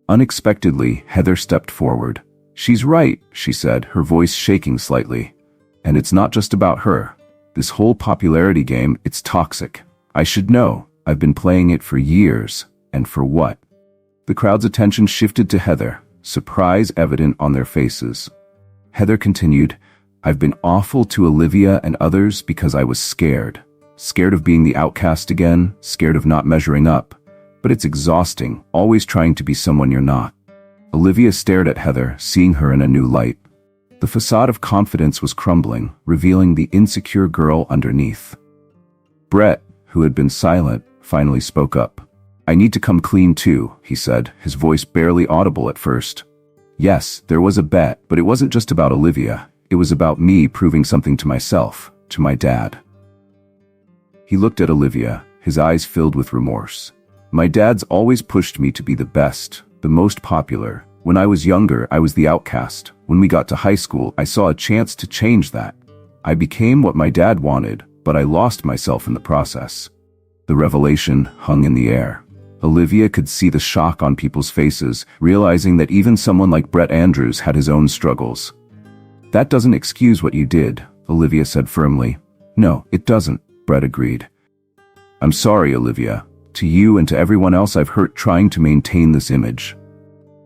Unexpectedly, Heather stepped forward. "She's right," she said, her voice shaking slightly. "And it's not just about her. This whole popularity game, it's toxic. I should know. I've been playing it for years. And for what?" The crowd's attention shifted to Heather, surprise evident on their faces. Heather continued, "I've been awful to Olivia and others because I was scared. Scared of being the outcast again, scared of not measuring up. But it's exhausting, always trying to be someone you're not." Olivia stared at Heather, seeing her in a new light. The facade of confidence was crumbling, revealing the insecure girl underneath. Brett, who had been silent, finally spoke up. "I need to come clean too," he said, his voice barely audible at first. "Yes, there was a bet, but it wasn't just about Olivia. It was about me proving something to myself, to my dad." He looked at Olivia, his eyes filled with remorse. "My dad's always pushed me to be the best, the most popular. When I was younger, I was the outcast. When we got to high school, I saw a chance to change that. I became what my dad wanted, but I lost myself in the process." The revelation hung in the air. Olivia could see the shock on people's faces, realizing that even someone like Brett Andrews had his own struggles. "That doesn't excuse what you did," Olivia said firmly. "No, it doesn't," Brett agreed. "I'm sorry, Olivia. To you and to everyone else I've hurt trying to maintain this image."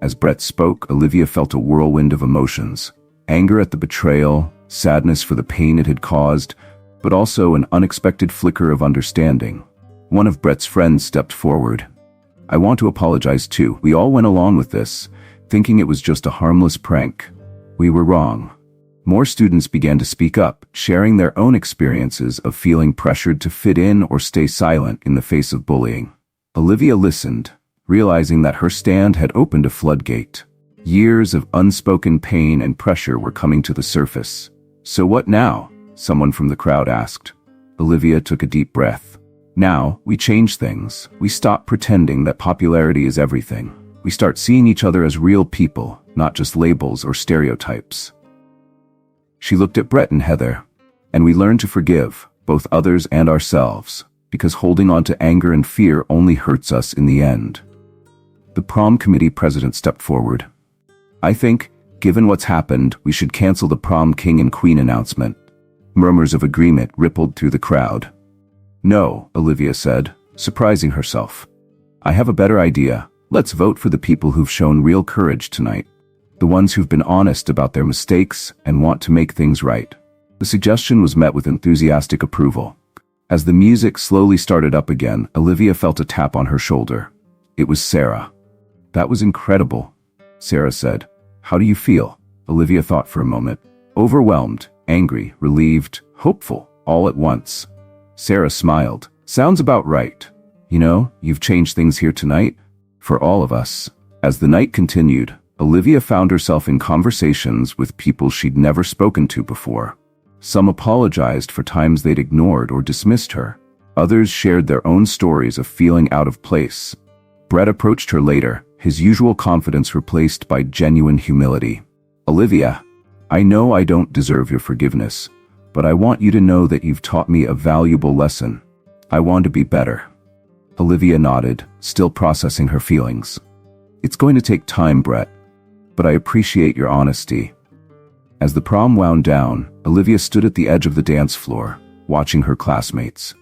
As Brett spoke, Olivia felt a whirlwind of emotions. Anger at the betrayal, sadness for the pain it had caused, but also an unexpected flicker of understanding. One of Brett's friends stepped forward. "I want to apologize too. We all went along with this, thinking it was just a harmless prank. We were wrong." More students began to speak up, sharing their own experiences of feeling pressured to fit in or stay silent in the face of bullying. Olivia listened, realizing that her stand had opened a floodgate. Years of unspoken pain and pressure were coming to the surface. "So what now?" someone from the crowd asked. Olivia took a deep breath. "Now, we change things. We stop pretending that popularity is everything. We start seeing each other as real people, not just labels or stereotypes." She looked at Brett and Heather. "And we learn to forgive, both others and ourselves, because holding on to anger and fear only hurts us in the end." The prom committee president stepped forward. "I think, given what's happened, we should cancel the prom king and queen announcement." Murmurs of agreement rippled through the crowd. "No," Olivia said, surprising herself. "I have a better idea. Let's vote for the people who've shown real courage tonight. The ones who've been honest about their mistakes and want to make things right." The suggestion was met with enthusiastic approval. As the music slowly started up again, Olivia felt a tap on her shoulder. It was Sarah. "That was incredible," Sarah said. "How do you feel?" Olivia thought for a moment. "Overwhelmed, angry, relieved, hopeful, all at once." Sarah smiled. "Sounds about right. You know, you've changed things here tonight. For all of us." As the night continued, Olivia found herself in conversations with people she'd never spoken to before. Some apologized for times they'd ignored or dismissed her. Others shared their own stories of feeling out of place. Brett approached her later, his usual confidence replaced by genuine humility. "Olivia, I know I don't deserve your forgiveness, but I want you to know that you've taught me a valuable lesson. I want to be better." Olivia nodded, still processing her feelings. "It's going to take time, Brett, but I appreciate your honesty." As the prom wound down, Olivia stood at the edge of the dance floor, watching her classmates.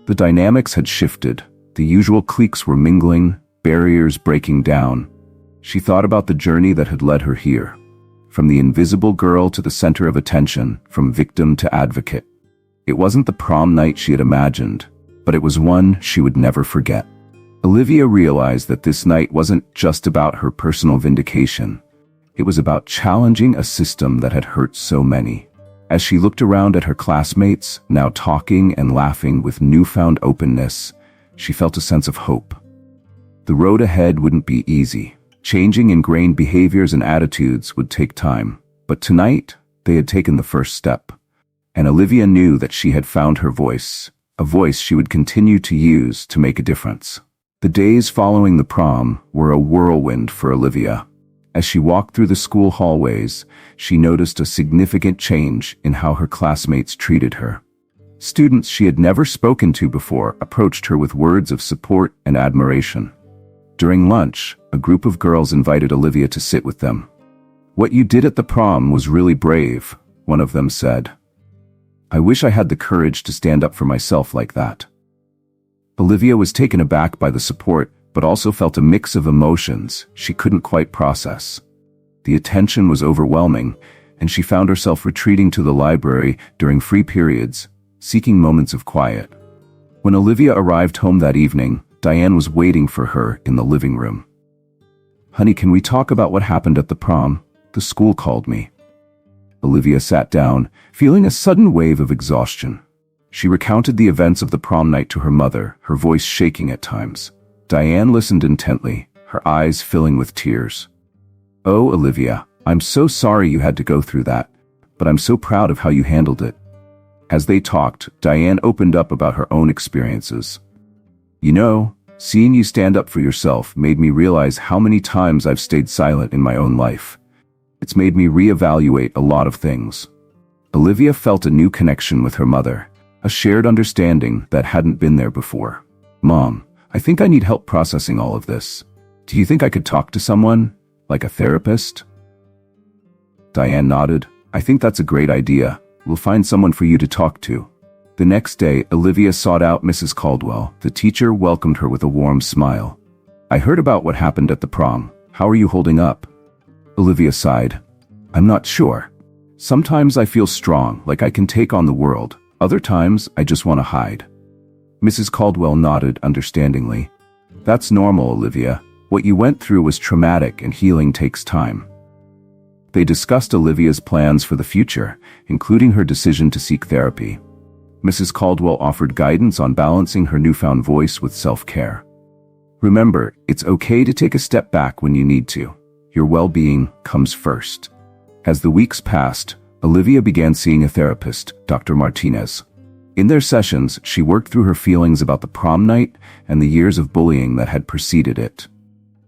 The dynamics had shifted. The usual cliques were mingling, barriers breaking down. She thought about the journey that had led her here. From the invisible girl to the center of attention, from victim to advocate. It wasn't the prom night she had imagined, but it was one she would never forget. Olivia realized that this night wasn't just about her personal vindication. It was about challenging a system that had hurt so many. As she looked around at her classmates, now talking and laughing with newfound openness, she felt a sense of hope. The road ahead wouldn't be easy. Changing ingrained behaviors and attitudes would take time. But tonight, they had taken the first step. And Olivia knew that she had found her voice, a voice she would continue to use to make a difference. The days following the prom were a whirlwind for Olivia. As she walked through the school hallways, she noticed a significant change in how her classmates treated her. Students she had never spoken to before approached her with words of support and admiration. During lunch, a group of girls invited Olivia to sit with them. "What you did at the prom was really brave," one of them said. "I wish I had the courage to stand up for myself like that." Olivia was taken aback by the support, but also felt a mix of emotions she couldn't quite process. The attention was overwhelming, and she found herself retreating to the library during free periods, seeking moments of quiet. When Olivia arrived home that evening, Diane was waiting for her in the living room. "Honey, can we talk about what happened at the prom? The school called me." Olivia sat down, feeling a sudden wave of exhaustion. She recounted the events of the prom night to her mother, her voice shaking at times. Diane listened intently, her eyes filling with tears. "Oh, Olivia, I'm so sorry you had to go through that, but I'm so proud of how you handled it." As they talked, Diane opened up about her own experiences. "You know, seeing you stand up for yourself made me realize how many times I've stayed silent in my own life. It's made me reevaluate a lot of things." Olivia felt a new connection with her mother, a shared understanding that hadn't been there before. "Mom, I think I need help processing all of this. Do you think I could talk to someone, like a therapist?" Diane nodded. "I think that's a great idea. We'll find someone for you to talk to." The next day, Olivia sought out Mrs. Caldwell. The teacher welcomed her with a warm smile. "I heard about what happened at the prom. How are you holding up?" Olivia sighed. "I'm not sure. Sometimes I feel strong, like I can take on the world. Other times, I just want to hide." Mrs. Caldwell nodded understandingly. "That's normal, Olivia. What you went through was traumatic and healing takes time." They discussed Olivia's plans for the future, including her decision to seek therapy. Mrs. Caldwell offered guidance on balancing her newfound voice with self-care. "Remember, it's okay to take a step back when you need to. Your well-being comes first." As the weeks passed, Olivia began seeing a therapist, Dr. Martinez. In their sessions, she worked through her feelings about the prom night and the years of bullying that had preceded it.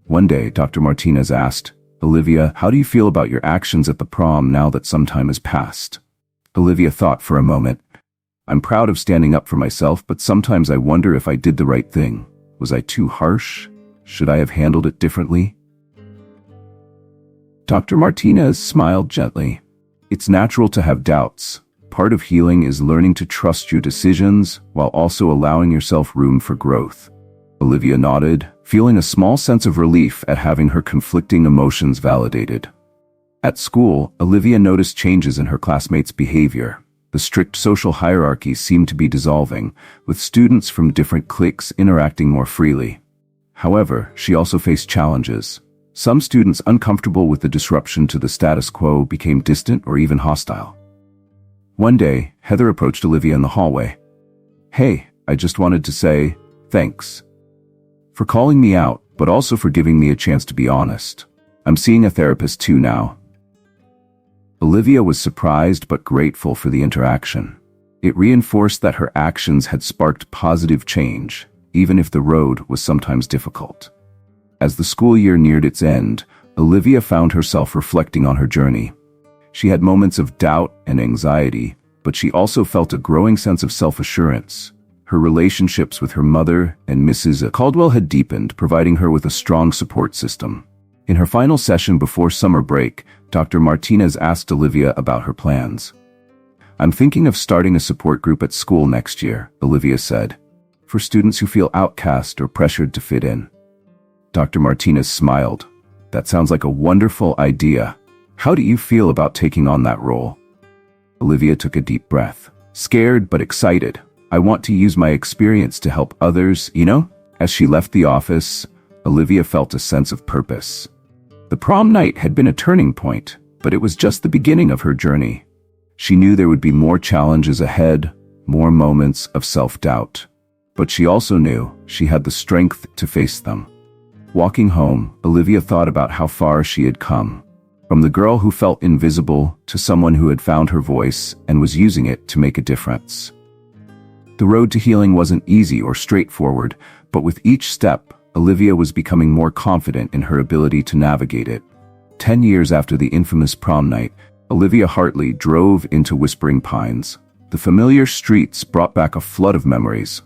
One day, Dr. Martinez asked, "Olivia, how do you feel about your actions at the prom now that some time has passed?" Olivia thought for a moment. "I'm proud of standing up for myself, but sometimes I wonder if I did the right thing. Was I too harsh? Should I have handled it differently?" Dr. Martinez smiled gently. "It's natural to have doubts. Part of healing is learning to trust your decisions while also allowing yourself room for growth." Olivia nodded, feeling a small sense of relief at having her conflicting emotions validated. At school, Olivia noticed changes in her classmates' behavior. The strict social hierarchy seemed to be dissolving, with students from different cliques interacting more freely. However, she also faced challenges. Some students uncomfortable with the disruption to the status quo became distant or even hostile. One day, Heather approached Olivia in the hallway. "Hey, I just wanted to say, thanks for calling me out, but also for giving me a chance to be honest. I'm seeing a therapist too now." Olivia was surprised but grateful for the interaction. It reinforced that her actions had sparked positive change, even if the road was sometimes difficult. As the school year neared its end, Olivia found herself reflecting on her journey. She had moments of doubt and anxiety, but she also felt a growing sense of self-assurance. Her relationships with her mother and Mrs. Caldwell had deepened, providing her with a strong support system. In her final session before summer break, Dr. Martinez asked Olivia about her plans. "I'm thinking of starting a support group at school next year," Olivia said, "for students who feel outcast or pressured to fit in." Dr. Martinez smiled. "That sounds like a wonderful idea. How do you feel about taking on that role?" Olivia took a deep breath. "Scared but excited. I want to use my experience to help others, you know?" As she left the office, Olivia felt a sense of purpose. The prom night had been a turning point, but it was just the beginning of her journey. She knew there would be more challenges ahead, more moments of self-doubt. But she also knew she had the strength to face them. Walking home, Olivia thought about how far she had come. From the girl who felt invisible to someone who had found her voice and was using it to make a difference. The road to healing wasn't easy or straightforward, but with each step, Olivia was becoming more confident in her ability to navigate it. 10 years after the infamous prom night, Olivia Hartley drove into Whispering Pines. The familiar streets brought back a flood of memories.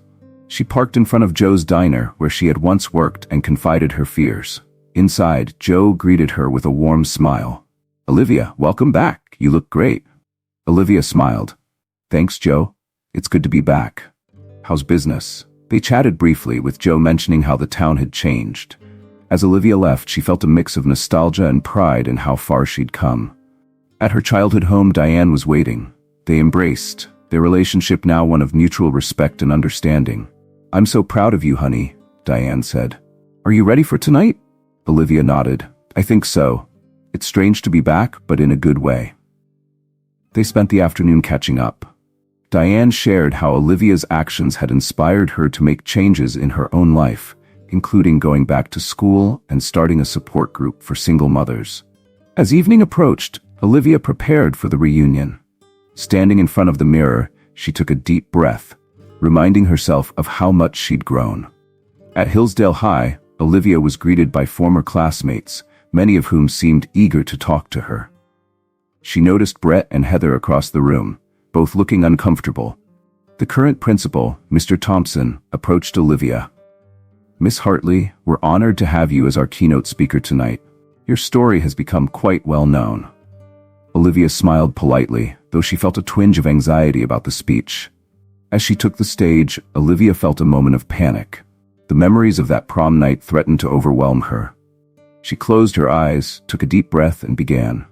She parked in front of Joe's diner, where she had once worked, and confided her fears. Inside, Joe greeted her with a warm smile. "Olivia, welcome back. You look great." Olivia smiled. "Thanks, Joe. It's good to be back. How's business?" They chatted briefly, with Joe mentioning how the town had changed. As Olivia left, she felt a mix of nostalgia and pride in how far she'd come. At her childhood home, Diane was waiting. They embraced, their relationship now one of mutual respect and understanding. "I'm so proud of you, honey," Diane said. "Are you ready for tonight?" Olivia nodded. "I think so. It's strange to be back, but in a good way." They spent the afternoon catching up. Diane shared how Olivia's actions had inspired her to make changes in her own life, including going back to school and starting a support group for single mothers. As evening approached, Olivia prepared for the reunion. Standing in front of the mirror, she took a deep breath, reminding herself of how much she'd grown. At Hillsdale High, Olivia was greeted by former classmates, many of whom seemed eager to talk to her. She noticed Brett and Heather across the room, both looking uncomfortable. The current principal, Mr. Thompson, approached Olivia. "Miss Hartley, we're honored to have you as our keynote speaker tonight. Your story has become quite well known." Olivia smiled politely, though she felt a twinge of anxiety about the speech. As she took the stage, Olivia felt a moment of panic. The memories of that prom night threatened to overwhelm her. She closed her eyes, took a deep breath, and began.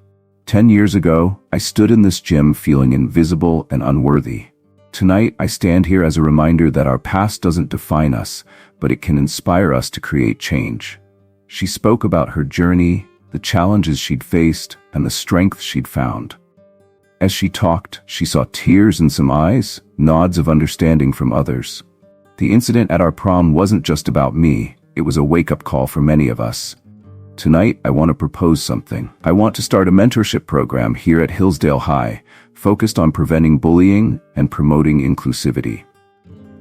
10 years ago, I stood in this gym feeling invisible and unworthy. Tonight, I stand here as a reminder that our past doesn't define us, but it can inspire us to create change. She spoke about her journey, the challenges she'd faced, and the strength she'd found. As she talked, she saw tears in some eyes, nods of understanding from others. The incident at our prom wasn't just about me, it was a wake-up call for many of us. Tonight, I want to propose something. I want to start a mentorship program here at Hillsdale High, focused on preventing bullying and promoting inclusivity.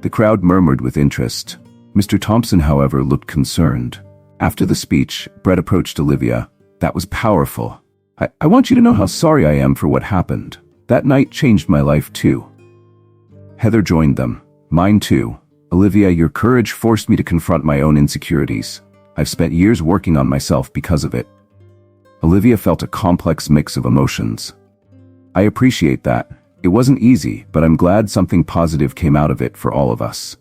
The crowd murmured with interest. Mr. Thompson, however, looked concerned. After the speech, Brett approached Olivia. "That was powerful. I want you to know how sorry I am for what happened. That night changed my life too." Heather joined them. "Mine too. Olivia, your courage forced me to confront my own insecurities. I've spent years working on myself because of it." Olivia felt a complex mix of emotions. "I appreciate that. It wasn't easy, but I'm glad something positive came out of it for all of us."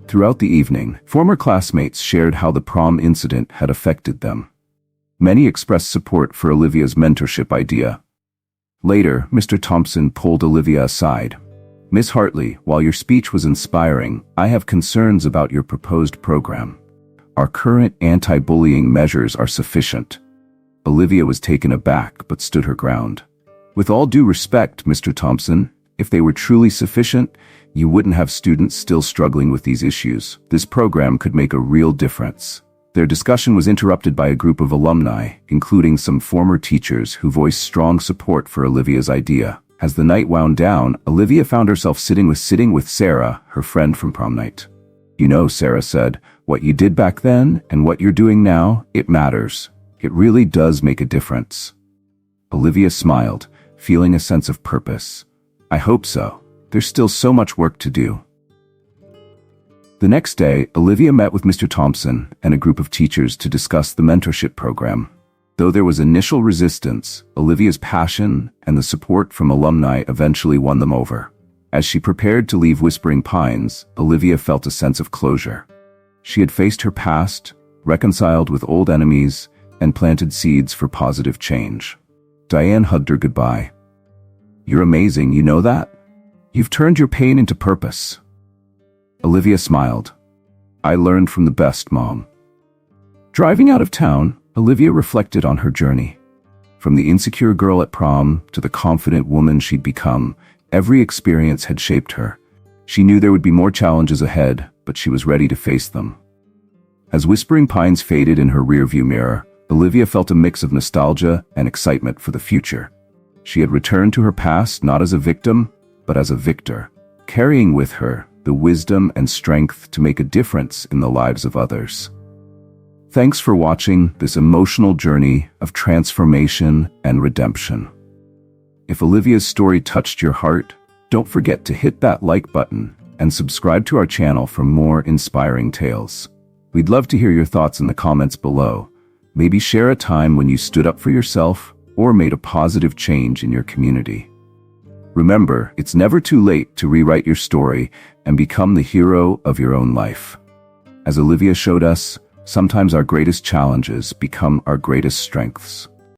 Throughout the evening, former classmates shared how the prom incident had affected them. Many expressed support for Olivia's mentorship idea. Later, Mr. Thompson pulled Olivia aside. "Miss Hartley, while your speech was inspiring, I have concerns about your proposed program. Our current anti-bullying measures are sufficient." Olivia was taken aback but stood her ground. "With all due respect, Mr. Thompson, if they were truly sufficient, you wouldn't have students still struggling with these issues. This program could make a real difference." Their discussion was interrupted by a group of alumni, including some former teachers who voiced strong support for Olivia's idea. As the night wound down, Olivia found herself sitting with Sarah, her friend from prom night. "You know," Sarah said, "what you did back then and what you're doing now, it matters. It really does make a difference." Olivia smiled, feeling a sense of purpose. "I hope so. There's still so much work to do." The next day, Olivia met with Mr. Thompson and a group of teachers to discuss the mentorship program. Though there was initial resistance, Olivia's passion and the support from alumni eventually won them over. As she prepared to leave Whispering Pines, Olivia felt a sense of closure. She had faced her past, reconciled with old enemies, and planted seeds for positive change. Diane hugged her goodbye. "You're amazing, you know that? You've turned your pain into purpose." Olivia smiled. "I learned from the best, Mom." Driving out of town, Olivia reflected on her journey. From the insecure girl at prom to the confident woman she'd become, every experience had shaped her. She knew there would be more challenges ahead, but she was ready to face them. As Whispering Pines faded in her rearview mirror, Olivia felt a mix of nostalgia and excitement for the future. She had returned to her past not as a victim, but as a victor, carrying with her the wisdom and strength to make a difference in the lives of others. Thanks for watching this emotional journey of transformation and redemption. If Olivia's story touched your heart, don't forget to hit that like button and subscribe to our channel for more inspiring tales. We'd love to hear your thoughts in the comments below. Maybe share a time when you stood up for yourself or made a positive change in your community. Remember, it's never too late to rewrite your story and become the hero of your own life. As Olivia showed us, sometimes our greatest challenges become our greatest strengths.